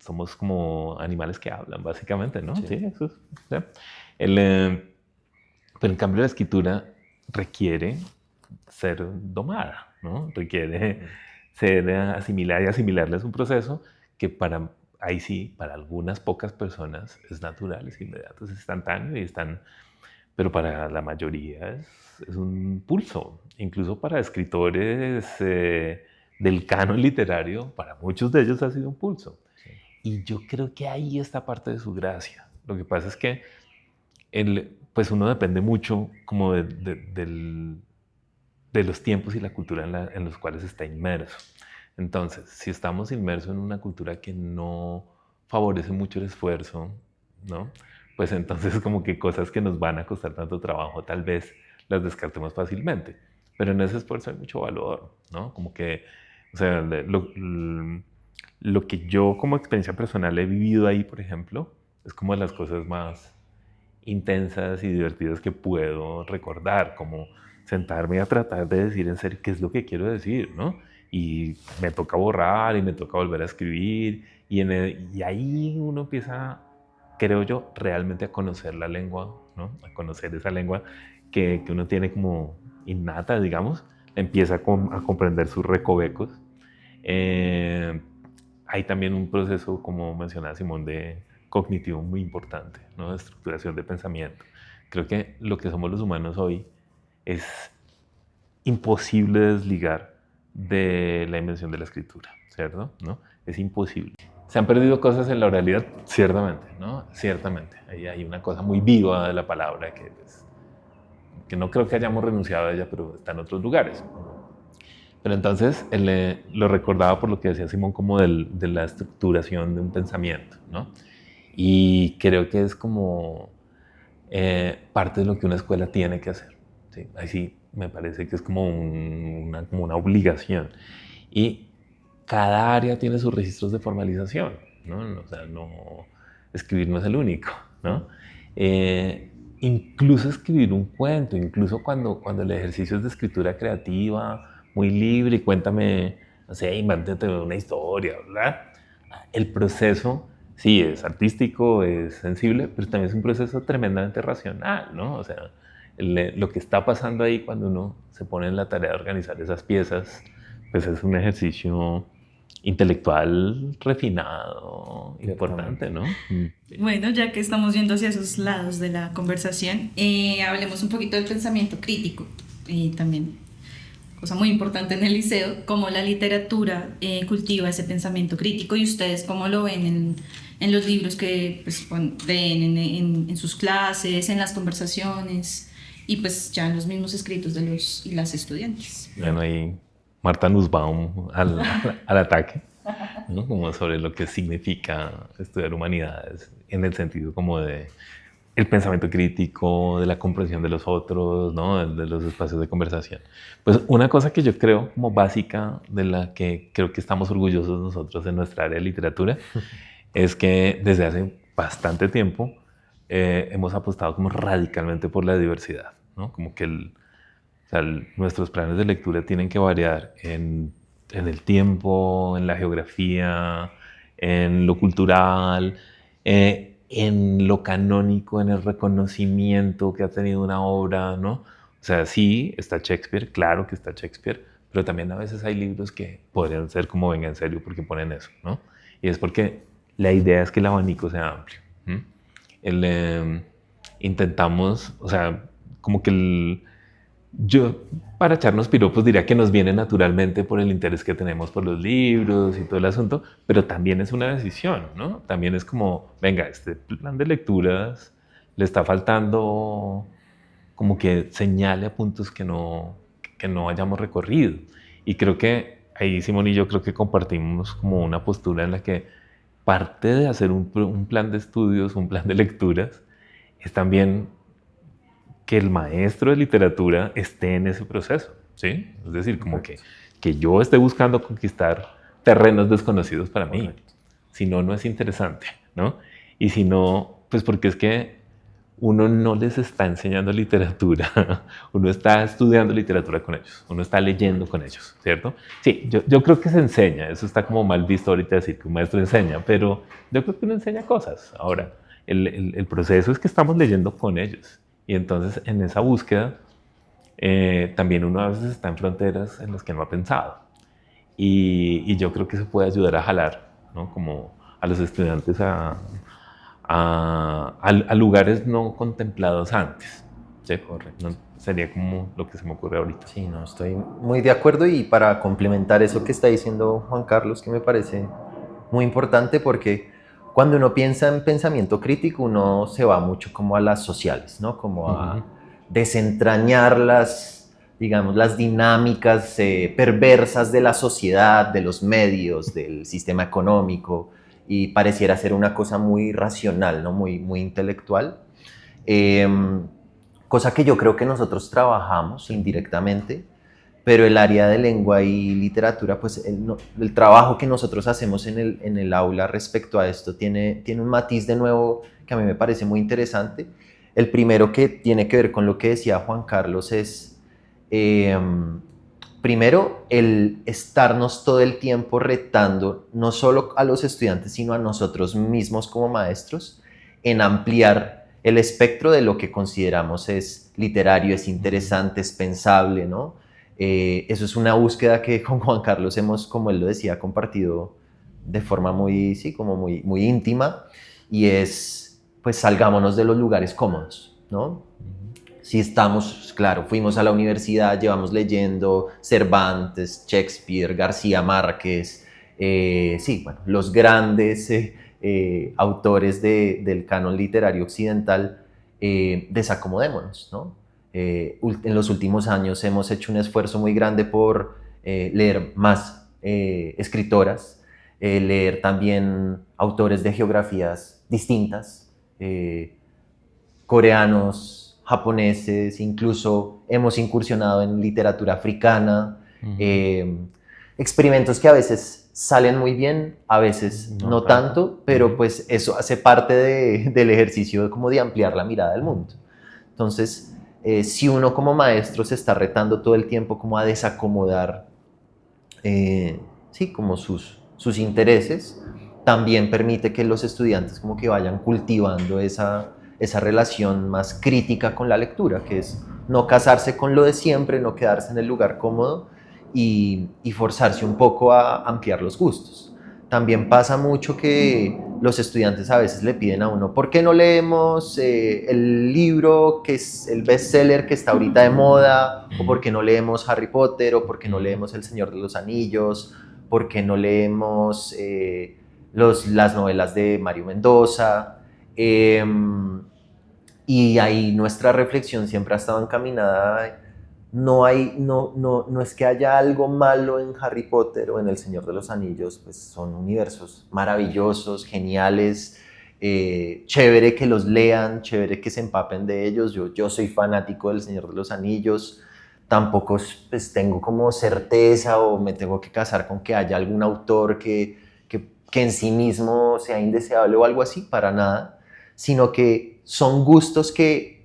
somos como animales que hablan, básicamente, ¿no? Sí, eso es. ¿Sí? Pero en cambio la escritura requiere ser domada, ¿no? Requiere ser asimilada, y asimilarla es un proceso que ahí sí, para algunas pocas personas es natural, es inmediato, es instantáneo pero para la mayoría es un pulso. Incluso para escritores del canon literario, para muchos de ellos ha sido un pulso. Sí. Y yo creo que ahí está parte de su gracia. Lo que pasa es que pues uno depende mucho como de los tiempos y la cultura en los cuales está inmerso. Entonces, si estamos inmersos en una cultura que no favorece mucho el esfuerzo, ¿no? Pues entonces como que cosas que nos van a costar tanto trabajo tal vez las descartemos fácilmente. Pero en ese esfuerzo hay mucho valor, ¿no? Como que, o sea, lo que yo como experiencia personal he vivido ahí, por ejemplo, es como de las cosas más intensas y divertidas que puedo recordar, como sentarme a tratar de decir en serio qué es lo que quiero decir, ¿no? Y me toca borrar y me toca volver a escribir, y ahí uno empieza, creo yo, realmente a conocer la lengua, ¿no? A conocer esa lengua que uno tiene como innata, digamos, empieza a comprender sus recovecos. Hay también un proceso, como mencionaba Simón, de cognitivo muy importante, ¿no? De estructuración de pensamiento. Creo que lo que somos los humanos hoy es imposible desligar de la invención de la escritura, ¿cierto? ¿No? Es imposible. Se han perdido cosas en la oralidad, ciertamente, ¿no? Ciertamente. Ahí hay una cosa muy viva de la palabra que no creo que hayamos renunciado a ella, pero está en otros lugares. Pero entonces lo recordaba por lo que decía Simón, como de la estructuración de un pensamiento, ¿no? Y creo que es como parte de lo que una escuela tiene que hacer, ¿sí? Ahí sí me parece que es como una obligación. Y cada área tiene sus registros de formalización, ¿no? O sea, escribir no es el único, ¿no? Incluso escribir un cuento, incluso cuando el ejercicio es de escritura creativa, muy libre, y cuéntame, no sé, invéntate una historia, ¿verdad? El proceso, sí, es artístico, es sensible, pero también es un proceso tremendamente racional, ¿no? O sea, lo que está pasando ahí cuando uno se pone en la tarea de organizar esas piezas, pues es un ejercicio intelectual refinado, importante, ¿no? Bueno, ya que estamos yendo hacia esos lados de la conversación, hablemos un poquito del pensamiento crítico, y también, cosa muy importante en el liceo, cómo la literatura cultiva ese pensamiento crítico, y ustedes cómo lo ven en los libros que pues, leen en sus clases, en las conversaciones, y pues ya en los mismos escritos de los y las estudiantes. Bueno, ahí Marta Nussbaum al ataque, ¿no? Como sobre lo que significa estudiar humanidades en el sentido como de el pensamiento crítico, de la comprensión de los otros, ¿no? De los espacios de conversación. Pues una cosa que yo creo como básica, de la que creo que estamos orgullosos nosotros en nuestra área de literatura, es que desde hace bastante tiempo hemos apostado como radicalmente por la diversidad, ¿no? Como que o sea, nuestros planes de lectura tienen que variar en el tiempo, en la geografía, en lo cultural, en lo canónico, en el reconocimiento que ha tenido una obra, ¿no? O sea, sí, está Shakespeare, claro que está Shakespeare, pero también a veces hay libros que podrían ser como Venga en serio porque ponen eso, ¿no? Y es porque la idea es que el abanico sea amplio. ¿Mm? Intentamos, o sea, como que yo, para echarnos piropos, diría que nos viene naturalmente por el interés que tenemos por los libros y todo el asunto, pero también es una decisión, ¿no? También es como, venga, este plan de lecturas le está faltando como que señale a puntos que no hayamos recorrido. Y creo que ahí Simón y yo creo que compartimos como una postura en la que parte de hacer un plan de estudios, un plan de lecturas, es también que el maestro de literatura esté en ese proceso, ¿sí? Es decir, como que yo esté buscando conquistar terrenos desconocidos para mí. Si no, no es interesante, ¿no? Y si no, pues porque es que uno no les está enseñando literatura, uno está estudiando literatura con ellos, uno está leyendo con ellos, ¿cierto? Sí, yo creo que se enseña, eso está como mal visto ahorita decir que un maestro enseña, pero yo creo que uno enseña cosas. Ahora, el proceso es que estamos leyendo con ellos. Y entonces en esa búsqueda también uno a veces está en fronteras en las que no ha pensado. Y yo creo que eso puede ayudar a jalar, ¿no? Como a los estudiantes a lugares no contemplados antes. ¿Sí? Correcto. No, sería como lo que se me ocurre ahorita. Sí, no, estoy muy de acuerdo, y para complementar eso que está diciendo Juan Carlos, que me parece muy importante, porque cuando uno piensa en pensamiento crítico, uno se va mucho como a las sociales, ¿no? Como a desentrañar digamos, las dinámicas perversas de la sociedad, de los medios, del sistema económico, y pareciera ser una cosa muy racional, ¿no? Muy intelectual. Cosa que yo creo que nosotros trabajamos indirectamente, pero el área de lengua y literatura, pues el trabajo que nosotros hacemos en el aula respecto a esto tiene un matiz de nuevo que a mí me parece muy interesante. El primero, que tiene que ver con lo que decía Juan Carlos, es primero el estarnos todo el tiempo retando, no solo a los estudiantes, sino a nosotros mismos como maestros, en ampliar el espectro de lo que consideramos es literario, es interesante, es pensable, ¿no? Eso es una búsqueda que con Juan Carlos hemos, como él lo decía, compartido de forma muy, sí, como muy íntima, y es, pues salgámonos de los lugares cómodos, ¿no? Si estamos, claro, fuimos a la universidad, llevamos leyendo Cervantes, Shakespeare, García Márquez, sí, bueno, los grandes autores del canon literario occidental, desacomodémonos, ¿no? En los últimos años hemos hecho un esfuerzo muy grande por leer más escritoras, leer también autores de geografías distintas, coreanos, japoneses, incluso hemos incursionado en literatura africana, experimentos que a veces salen muy bien, a veces no tanto, pero pues eso hace parte del ejercicio como de ampliar la mirada del mundo. Entonces, si uno como maestro se está retando todo el tiempo como a desacomodar, sí, como sus intereses, también permite que los estudiantes como que vayan cultivando esa relación más crítica con la lectura, que es no casarse con lo de siempre, no quedarse en el lugar cómodo y forzarse un poco a ampliar los gustos. También pasa mucho que los estudiantes a veces le piden a uno, ¿por qué no leemos el libro que es el bestseller que está ahorita de moda? ¿O por qué no leemos Harry Potter? ¿O por qué no leemos El Señor de los Anillos? ¿Por qué no leemos las novelas de Mario Mendoza? Y ahí nuestra reflexión siempre ha estado encaminada. No es que haya algo malo en Harry Potter o en El Señor de los Anillos, pues son universos maravillosos, geniales, chévere que los lean, chévere que se empapen de ellos. Yo soy fanático del Señor de los Anillos, tampoco pues tengo como certeza o me tengo que casar con que haya algún autor que que en sí mismo sea indeseable o algo así, para nada, sino que son gustos que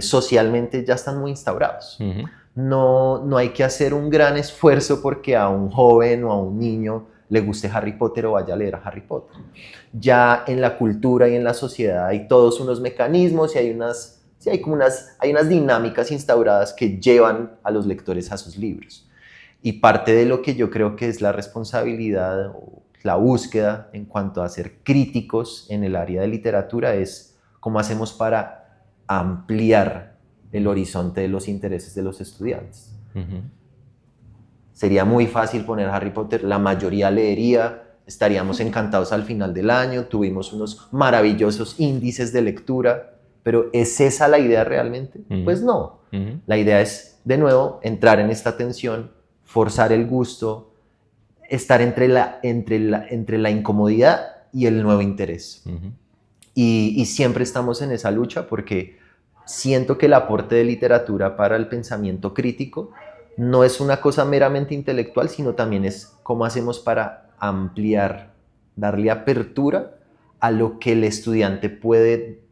socialmente ya están muy instaurados. Ujú. No hay que hacer un gran esfuerzo porque a un joven o a un niño le guste Harry Potter o vaya a leer a Harry Potter. Ya en la cultura y en la sociedad hay todos unos mecanismos y hay unas dinámicas instauradas que llevan a los lectores a sus libros. Y parte de lo que yo creo que es la responsabilidad o la búsqueda en cuanto a ser críticos en el área de literatura es cómo hacemos para ampliar el horizonte de los intereses de los estudiantes. Ujú. Sería muy fácil poner Harry Potter, la mayoría leería, estaríamos encantados al final del año, tuvimos unos maravillosos índices de lectura, pero ¿es esa la idea realmente? Ujú. Pues no. Ujú. La idea es, de nuevo, entrar en esta tensión, forzar el gusto, estar entre la incomodidad y el nuevo interés. Ujú. Y siempre estamos en esa lucha porque siento que el aporte de literatura para el pensamiento crítico no es una cosa meramente intelectual, sino también es cómo hacemos para ampliar, darle apertura a lo que el estudiante puede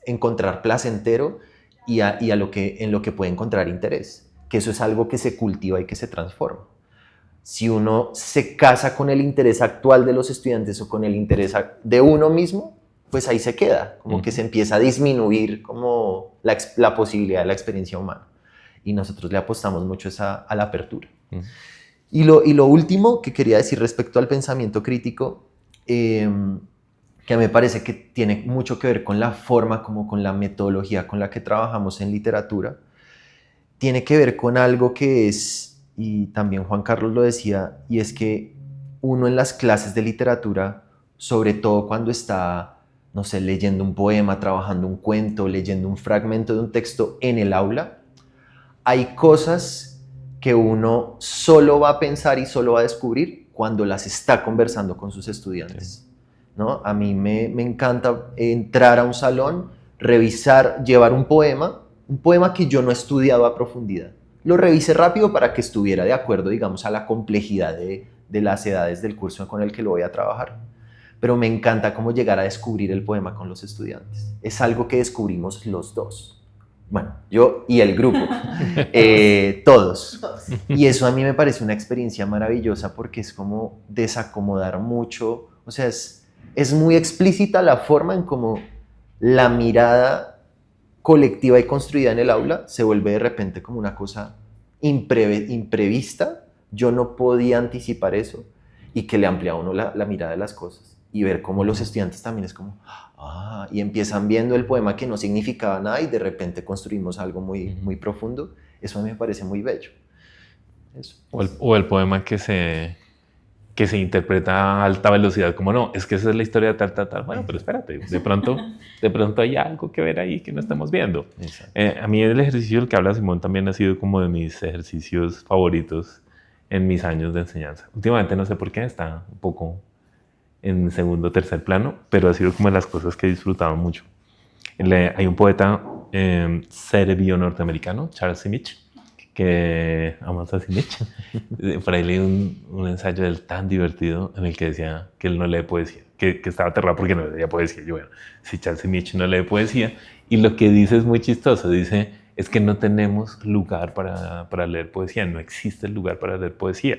encontrar placentero y en lo que puede encontrar interés, que eso es algo que se cultiva y que se transforma. Si uno se casa con el interés actual de los estudiantes o con el interés de uno mismo, pues ahí se queda, como que se empieza a disminuir como la posibilidad de la experiencia humana. Y nosotros le apostamos mucho a la apertura. Y lo último que quería decir respecto al pensamiento crítico, que a mí me parece que tiene mucho que ver con la forma, como con la metodología con la que trabajamos en literatura, tiene que ver con algo que es, y también Juan Carlos lo decía, y es que uno en las clases de literatura, sobre todo cuando está, no sé, leyendo un poema, trabajando un cuento, leyendo un fragmento de un texto en el aula, hay cosas que uno solo va a pensar y solo va a descubrir cuando las está conversando con sus estudiantes, ¿no? A mí me encanta entrar a un salón, revisar, llevar un poema que yo no he estudiado a profundidad. Lo revisé rápido para que estuviera de acuerdo, digamos, a la complejidad de las edades del curso con el que lo voy a trabajar. Pero me encanta cómo llegar a descubrir el poema con los estudiantes. Es algo que descubrimos los dos. Bueno, yo y el grupo, todos. Y eso a mí me parece una experiencia maravillosa porque es como desacomodar mucho. O sea, es muy explícita la forma en cómo la mirada colectiva y construida en el aula se vuelve de repente como una cosa imprevista. Yo no podía anticipar eso y que le amplía a uno la mirada de las cosas y ver cómo los estudiantes también es como, y empiezan viendo el poema que no significaba nada y de repente construimos algo muy, muy profundo. Eso a mí me parece muy bello. Eso. O el poema que se interpreta a alta velocidad, como no, es que esa es la historia de tal. Bueno, pero espérate, de pronto hay algo que ver ahí que no estamos viendo. A mí el ejercicio del que habla Simón también ha sido como de mis ejercicios favoritos en mis años de enseñanza. Últimamente no sé por qué, está un poco en segundo o tercer plano, pero ha sido como de las cosas que he disfrutado mucho. Hay un poeta serbio norteamericano, Charles Simic, que amas a Simic. Por ahí leí un ensayo de él tan divertido en el que decía que él no lee poesía, que estaba aterrado porque no leía poesía. Yo, bueno, si Charles Simic no lee poesía, y lo que dice es muy chistoso, dice, es que no tenemos lugar para leer poesía, no existe el lugar para leer poesía.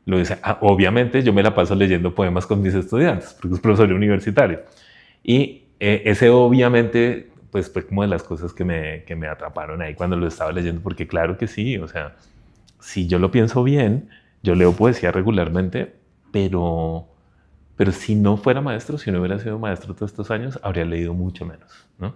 Lo dice, obviamente yo me la paso leyendo poemas con mis estudiantes, porque es profesor universitario. Y ese obviamente, pues fue como de las cosas que me atraparon ahí cuando lo estaba leyendo, porque claro que sí, o sea, si yo lo pienso bien, yo leo poesía regularmente, pero si no fuera maestro, si no hubiera sido maestro todos estos años, habría leído mucho menos, ¿no?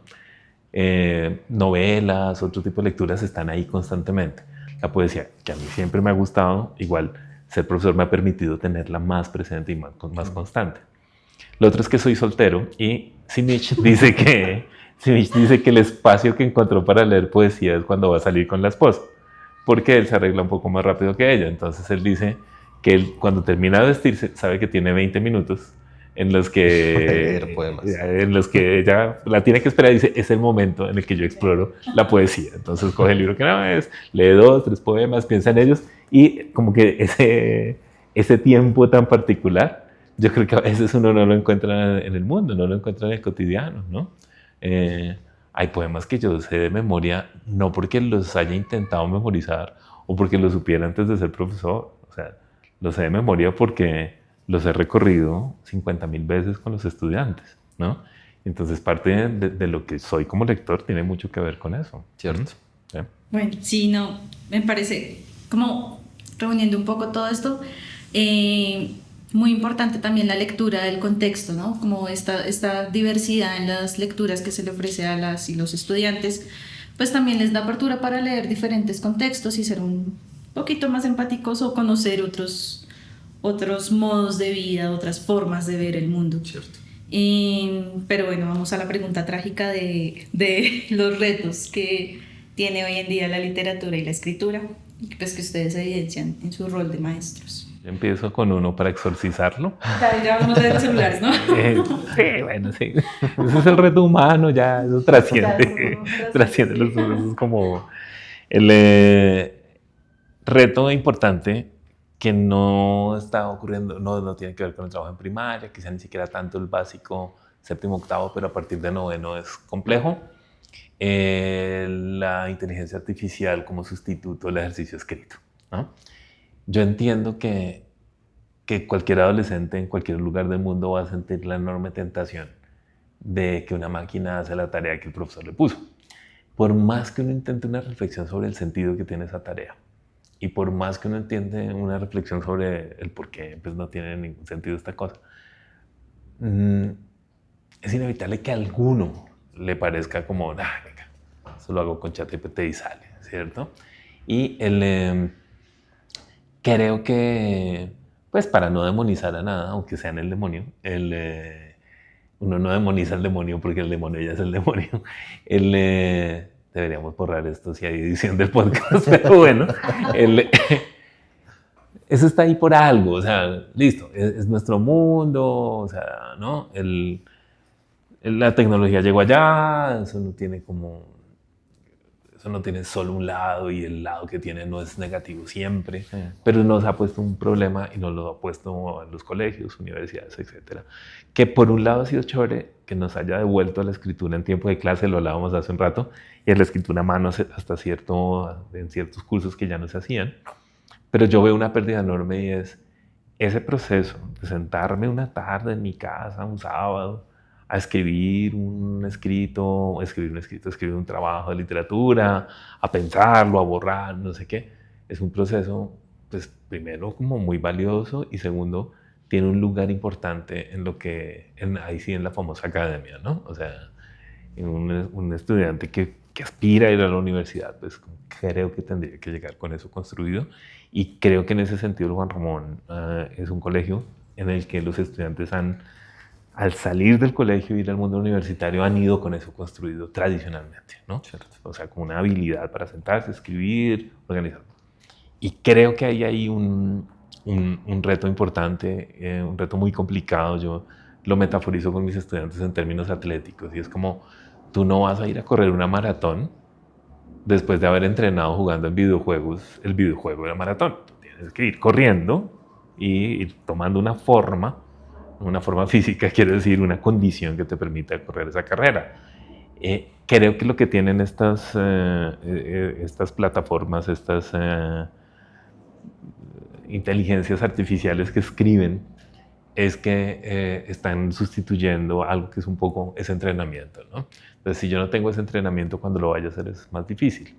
Novelas, otro tipo de lecturas están ahí constantemente. La poesía, que a mí siempre me ha gustado, igual ser profesor me ha permitido tenerla más presente y más constante. Lo otro es que soy soltero y Simic dice que el espacio que encontró para leer poesía es cuando va a salir con la esposa, porque él se arregla un poco más rápido que ella. Entonces él dice que él, cuando termina de vestirse, sabe que tiene 20 minutos en los que ella la tiene que esperar y dice, es el momento en el que yo exploro la poesía. Entonces coge el libro que no es, lee 2, 3 poemas, piensa en ellos y como que ese tiempo tan particular yo creo que a veces uno no lo encuentra en el mundo, no lo encuentra en el cotidiano, ¿no? Hay poemas que yo sé de memoria, no porque los haya intentado memorizar o porque los supiera antes de ser profesor, o sea, los sé de memoria porque los he recorrido 50.000 veces con los estudiantes, ¿no? Entonces parte de lo que soy como lector tiene mucho que ver con eso. Cierto. ¿Sí? Bueno, sí, no, me parece como reuniendo un poco todo esto, muy importante también la lectura del contexto, ¿no? Como esta diversidad en las lecturas que se le ofrece a las y los estudiantes, pues también les da apertura para leer diferentes contextos y ser un poquito más empáticos o conocer otros modos de vida, otras formas de ver el mundo. Cierto. Pero bueno, vamos a la pregunta trágica de los retos que tiene hoy en día la literatura y la escritura, y pues que ustedes evidencian en su rol de maestros. Yo empiezo con uno para exorcizarlo. Ya vamos de los celulares, ¿no? Sí, bueno, sí. Ese es el reto humano, ya, eso trasciende. Trasciende los dos. Eso es como el reto importante que no está ocurriendo, no tiene que ver con el trabajo en primaria, quizá ni siquiera tanto el básico, séptimo, octavo, pero a partir de noveno es complejo. La inteligencia artificial como sustituto del ejercicio escrito, ¿no? Yo entiendo que cualquier adolescente en cualquier lugar del mundo va a sentir la enorme tentación de que una máquina hace la tarea que el profesor le puso. Por más que uno intente una reflexión sobre el sentido que tiene esa tarea y por más que uno entiende una reflexión sobre el por qué pues no tiene ningún sentido esta cosa, es inevitable que a alguno le parezca como, venga, eso lo hago con ChatGPT y sale, ¿cierto? Y creo que, pues para no demonizar a nada, aunque sean el demonio, uno no demoniza al demonio porque el demonio ya es el demonio. Deberíamos borrar esto si hay edición del podcast, pero bueno, eso está ahí por algo, o sea, listo, es nuestro mundo, o sea, ¿no? La tecnología llegó allá, eso no tiene solo un lado y el lado que tiene no es negativo siempre, sí. Pero nos ha puesto un problema y nos lo ha puesto en los colegios, universidades, etcétera. Que por un lado ha sido chévere que nos haya devuelto a la escritura en tiempo de clase, lo hablábamos hace un rato, y a la escritura a mano hasta en ciertos cursos que ya no se hacían. Pero yo veo una pérdida enorme y es ese proceso de sentarme una tarde en mi casa, un sábado, a escribir un escrito, escribir un trabajo de literatura, a pensarlo, a borrar, no sé qué. Es un proceso, pues, primero como muy valioso y segundo, tiene un lugar importante en lo que, ahí sí en la famosa academia, ¿no? O sea, un estudiante que aspira a ir a la universidad, pues creo que tendría que llegar con eso construido y creo que en ese sentido el Juan Ramón es un colegio en el que los estudiantes al salir del colegio y ir al mundo universitario han ido con eso construido tradicionalmente, ¿no? Cierto. O sea, con una habilidad para sentarse, escribir, organizar. Y creo que hay ahí un reto importante, un reto muy complicado. Yo lo metaforizo con mis estudiantes en términos atléticos y es como, tú no vas a ir a correr una maratón después de haber entrenado jugando en videojuegos, el videojuego de la maratón. Tú tienes que ir corriendo y ir tomando una forma física, quiere decir una condición que te permita correr esa carrera. Creo que lo que tienen estas plataformas, estas inteligencias artificiales que escriben, es que están sustituyendo algo que es un poco ese entrenamiento, ¿no? Entonces, si yo no tengo ese entrenamiento, cuando lo vaya a hacer es más difícil.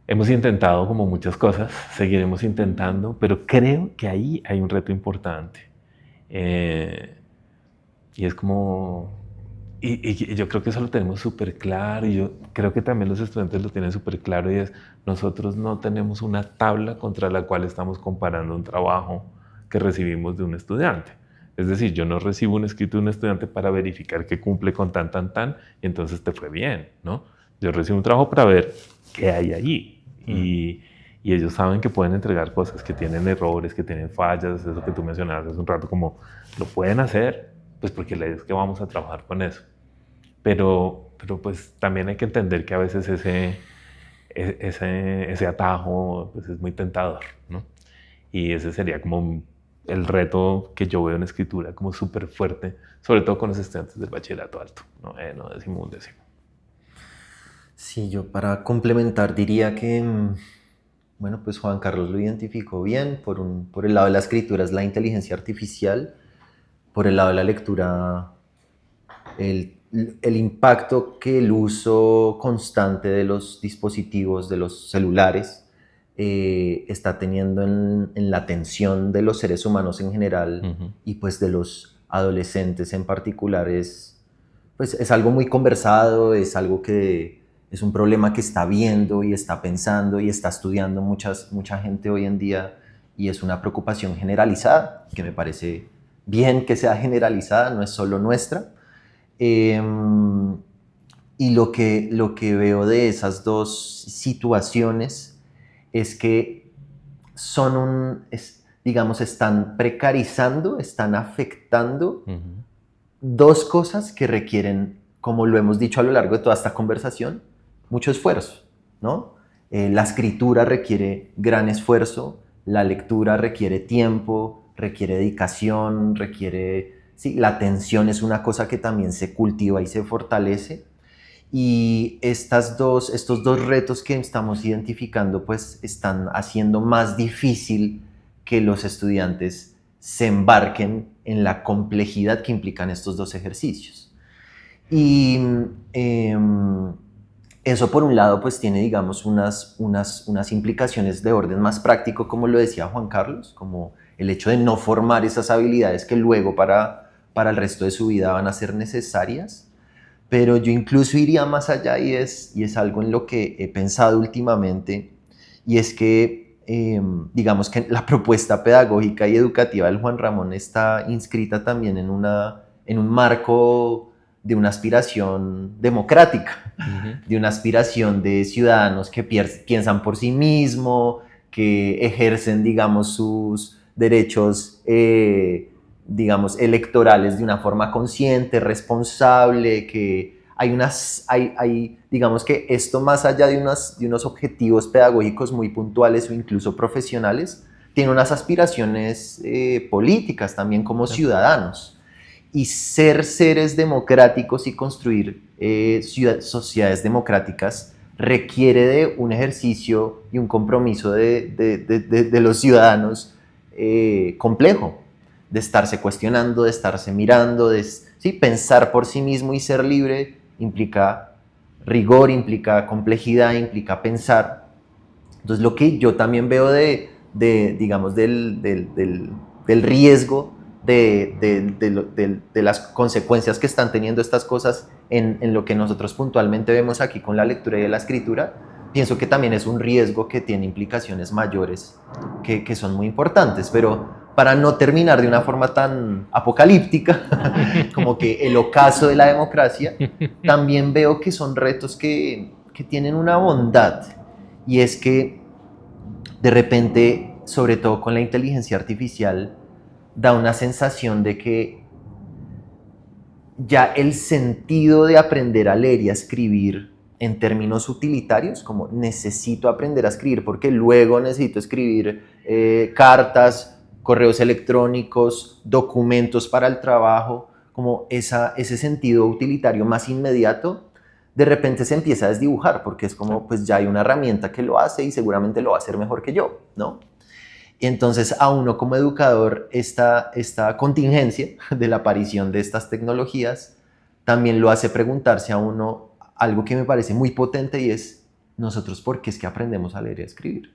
Hemos intentado como muchas cosas, seguiremos intentando, pero creo que ahí hay un reto importante. Y es como, y yo creo que eso lo tenemos súper claro, y yo creo que también los estudiantes lo tienen súper claro, y es, nosotros no tenemos una tabla contra la cual estamos comparando un trabajo que recibimos de un estudiante. Es decir, yo no recibo un escrito de un estudiante para verificar que cumple con tan, y entonces te fue bien, ¿no? Yo recibo un trabajo para ver qué hay allí. Y ellos saben que pueden entregar cosas, que tienen errores, que tienen fallas, eso que tú mencionabas hace un rato, como lo pueden hacer, pues porque la idea es que vamos a trabajar con eso. Pero pues también hay que entender que a veces ese atajo pues es muy tentador, ¿no? Y ese sería como el reto que yo veo en escritura como súper fuerte, sobre todo con los estudiantes del bachillerato alto, no décimo, undécimo. Sí, yo para complementar diría que, bueno, pues Juan Carlos lo identificó bien. Por el lado de la escritura es la inteligencia artificial, por el lado de la lectura el impacto que el uso constante de los dispositivos, de los celulares, está teniendo en la atención de los seres humanos en general y pues de los adolescentes en particular pues, es algo muy conversado, es algo que es un problema que está viendo y está pensando y está estudiando mucha gente hoy en día, y es una preocupación generalizada, que me parece bien que sea generalizada, no es solo nuestra. Y lo que veo de esas dos situaciones es que digamos, están precarizando, están afectando dos cosas que requieren, como lo hemos dicho a lo largo de toda esta conversación, mucho esfuerzo, ¿no? La escritura requiere gran esfuerzo, la lectura requiere tiempo, requiere dedicación, sí, la atención es una cosa que también se cultiva y se fortalece. Y estos dos retos que estamos identificando pues están haciendo más difícil que los estudiantes se embarquen en la complejidad que implican estos dos ejercicios. Y eso por un lado pues tiene, digamos, unas implicaciones de orden más práctico, como lo decía Juan Carlos, como el hecho de no formar esas habilidades que luego para el resto de su vida van a ser necesarias. Pero yo incluso iría más allá, y es algo en lo que he pensado últimamente, y es que digamos que la propuesta pedagógica y educativa del Juan Ramón está inscrita también en un marco de una aspiración democrática, de una aspiración de ciudadanos que piensan por sí mismos, que ejercen, digamos, sus derechos digamos, electorales de una forma consciente, responsable, que digamos que esto, más allá de unos objetivos pedagógicos muy puntuales o incluso profesionales, tiene unas aspiraciones políticas también como ciudadanos. Y ser seres democráticos y construir sociedades democráticas requiere de un ejercicio y un compromiso de los ciudadanos complejo, de estarse cuestionando, de estarse mirando, sí, pensar por sí mismo y ser libre implica rigor, implica complejidad, implica pensar. Entonces lo que yo también veo digamos, del riesgo de las consecuencias que están teniendo estas cosas en lo que nosotros puntualmente vemos aquí con la lectura y la escritura, pienso que también es un riesgo que tiene implicaciones mayores que son muy importantes. Pero para no terminar de una forma tan apocalíptica como que el ocaso de la democracia, también veo que son retos que tienen una bondad, y es que de repente, sobre todo con la inteligencia artificial, da una sensación de que ya el sentido de aprender a leer y a escribir en términos utilitarios, como necesito aprender a escribir porque luego necesito escribir cartas, correos electrónicos, documentos para el trabajo, como ese sentido utilitario más inmediato, de repente se empieza a desdibujar, porque es como, pues ya hay una herramienta que lo hace y seguramente lo va a hacer mejor que yo, ¿no? Y entonces a uno como educador esta contingencia de la aparición de estas tecnologías también lo hace preguntarse a uno algo que me parece muy potente, y es: nosotros, ¿por qué es que aprendemos a leer y a escribir?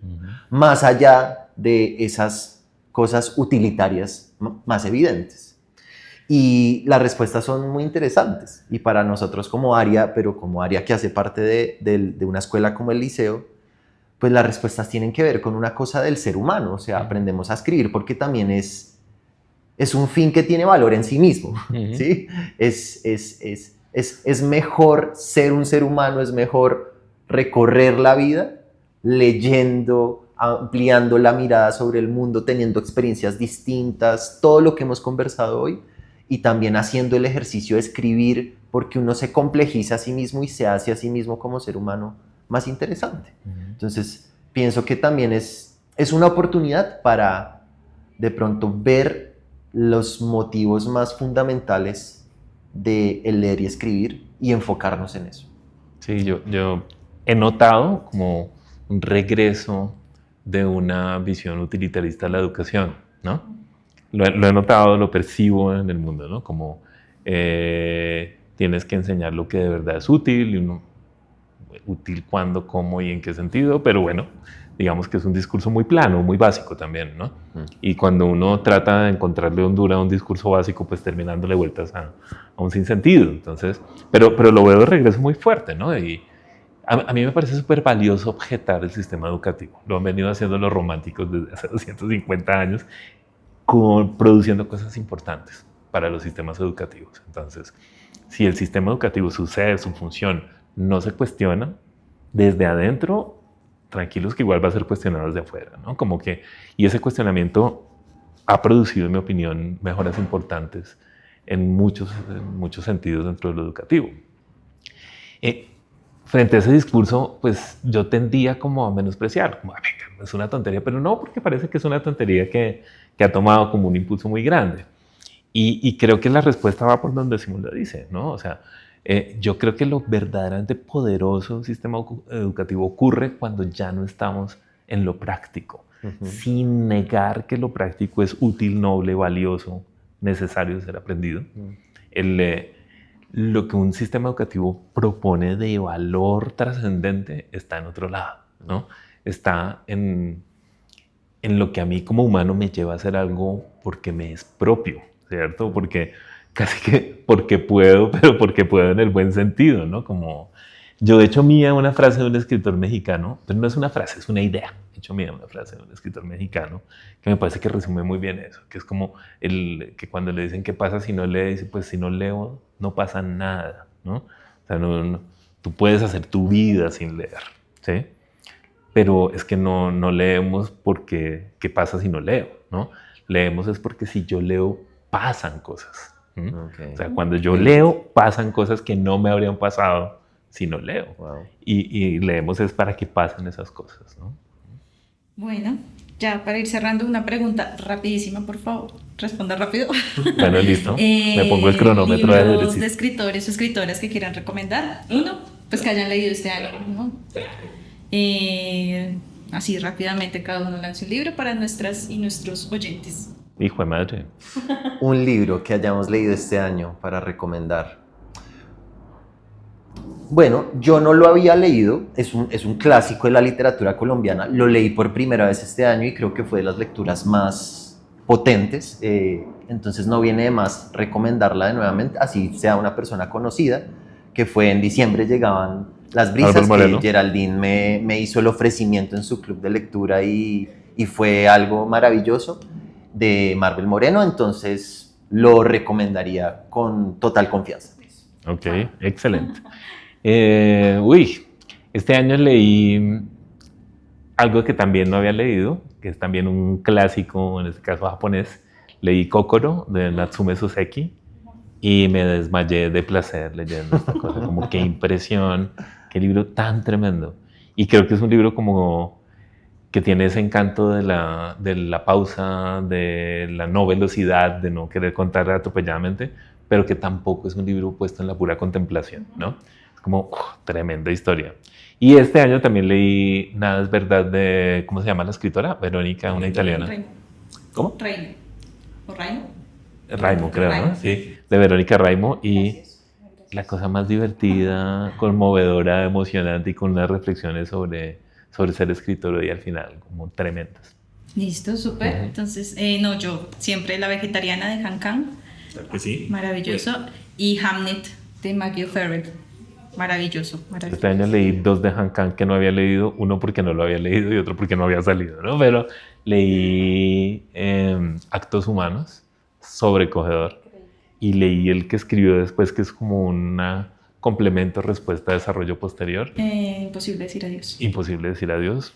Más allá de esas cosas utilitarias más evidentes. Y las respuestas son muy interesantes, y para nosotros como área, pero como área que hace parte de una escuela como el liceo, pues las respuestas tienen que ver con una cosa del ser humano. O sea, aprendemos a escribir porque también es un fin que tiene valor en sí mismo, ¿sí? Es mejor ser un ser humano, es mejor recorrer la vida leyendo, ampliando la mirada sobre el mundo, teniendo experiencias distintas, todo lo que hemos conversado hoy, y también haciendo el ejercicio de escribir, porque uno se complejiza a sí mismo y se hace a sí mismo como ser humano más interesante. Entonces, pienso que también es una oportunidad para de pronto ver los motivos más fundamentales de el leer y escribir y enfocarnos en eso. Sí, yo he notado como un regreso de una visión utilitarista de la educación, ¿no? Lo he notado, lo percibo en el mundo, ¿no? Como tienes que enseñar lo que de verdad es útil, y uno, útil cuándo, cómo y en qué sentido, pero bueno, digamos que es un discurso muy plano, muy básico también, ¿no? Y cuando uno trata de encontrarle hondura a un discurso básico, pues terminándole vueltas a un sinsentido. Entonces, pero lo veo de regreso muy fuerte, ¿no? Y a mí me parece súper valioso objetar el sistema educativo. Lo han venido haciendo los románticos desde hace 250 años, produciendo cosas importantes para los sistemas educativos. Entonces, si el sistema educativo, su sede, su función, no se cuestiona desde adentro, tranquilos que igual va a ser cuestionado desde afuera, ¿no? Como que, y ese cuestionamiento ha producido, en mi opinión, mejoras importantes en muchos sentidos dentro de lo educativo. Frente a ese discurso, pues yo tendía como a menospreciar, como, venga, es una tontería, pero no, porque parece que es una tontería que ha tomado como un impulso muy grande. Y creo que la respuesta va por donde Simón lo dice, ¿no? O sea, yo creo que lo verdaderamente poderoso del sistema educativo ocurre cuando ya no estamos en lo práctico, sin negar que lo práctico es útil, noble, valioso, necesario de ser aprendido. Lo que un sistema educativo propone de valor trascendente está en otro lado, ¿no? Está en lo que a mí como humano me lleva a hacer algo porque me es propio, ¿cierto? Porque casi que porque puedo, pero porque puedo en el buen sentido, ¿no? Como yo he hecho mía una frase de un escritor mexicano, pero no es una frase, es una idea. He hecho mía una frase de un escritor mexicano que me parece que resume muy bien eso, que es como que cuando le dicen qué pasa si no lee, dice, pues si no leo no pasa nada, ¿no? O sea, tú puedes hacer tu vida sin leer, ¿sí? Pero es que no leemos porque qué pasa si no leo, ¿no? Leemos es porque si yo leo pasan cosas. Okay. O sea, cuando yo leo pasan cosas que no me habrían pasado si no leo. Wow. Y leemos es para que pasen esas cosas, ¿no? Bueno, ya para ir cerrando, una pregunta rapidísima, por favor. Responda rápido. Bueno, listo. Me pongo el cronómetro de libros de escritores o escritoras que quieran recomendar. Uno, pues que hayan leído este año, ¿no? Así rápidamente cada uno lance un libro para nuestras y nuestros oyentes. Hijo de madre. Un libro que hayamos leído este año para recomendar. Bueno, yo no lo había leído, es un clásico de la literatura colombiana, lo leí por primera vez este año y creo que fue de las lecturas más potentes, entonces no viene de más recomendarla de nuevamente, así sea una persona conocida, que fue en diciembre llegaban Las Brisas, que Geraldine me hizo el ofrecimiento en su club de lectura y fue algo maravilloso, de Marvel Moreno, entonces lo recomendaría con total confianza. Ok, excelente. Este año leí algo que también no había leído, que es también un clásico, en este caso japonés. Leí Kokoro, de Natsume Soseki, y me desmayé de placer leyendo esta cosa. Como qué impresión, qué libro tan tremendo. Y creo que es un libro como que tiene ese encanto de la pausa, de la no velocidad, de no querer contar atropelladamente, pero que tampoco es un libro puesto en la pura contemplación, ¿no? Es como tremenda historia. Y este año también leí Nada es verdad de, ¿cómo se llama la escritora? Verónica, una italiana. Raimo. ¿Cómo? Raimo. ¿O Raimo? Raimo, creo, Raimo. ¿no? Sí, de Verónica Raimo. Y la cosa más divertida, conmovedora, emocionante y con unas reflexiones sobre ser escritor y al final como tremendas. Listo, súper. Entonces, yo siempre La vegetariana de Han Kang. Claro que sí. Maravilloso. Bueno. Y Hamnet de Maggie O'Farrell. Maravilloso. Este año leí 2 de Han Kang que no había leído, uno porque no lo había leído y otro porque no había salido, ¿no? Pero leí Actos Humanos, sobrecogedor, y leí el que escribió después, que es como una complemento, respuesta, desarrollo posterior. Imposible decir adiós. Imposible decir adiós.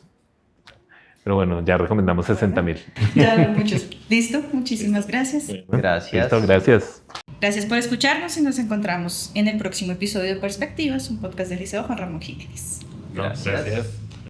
Pero bueno, ya recomendamos 60,000. Ya, muchos. ¿Listo? Muchísimas gracias. Gracias. Listo, gracias. Gracias por escucharnos y nos encontramos en el próximo episodio de Perspectivas, un podcast del Liceo Juan Ramón Jiménez. Gracias.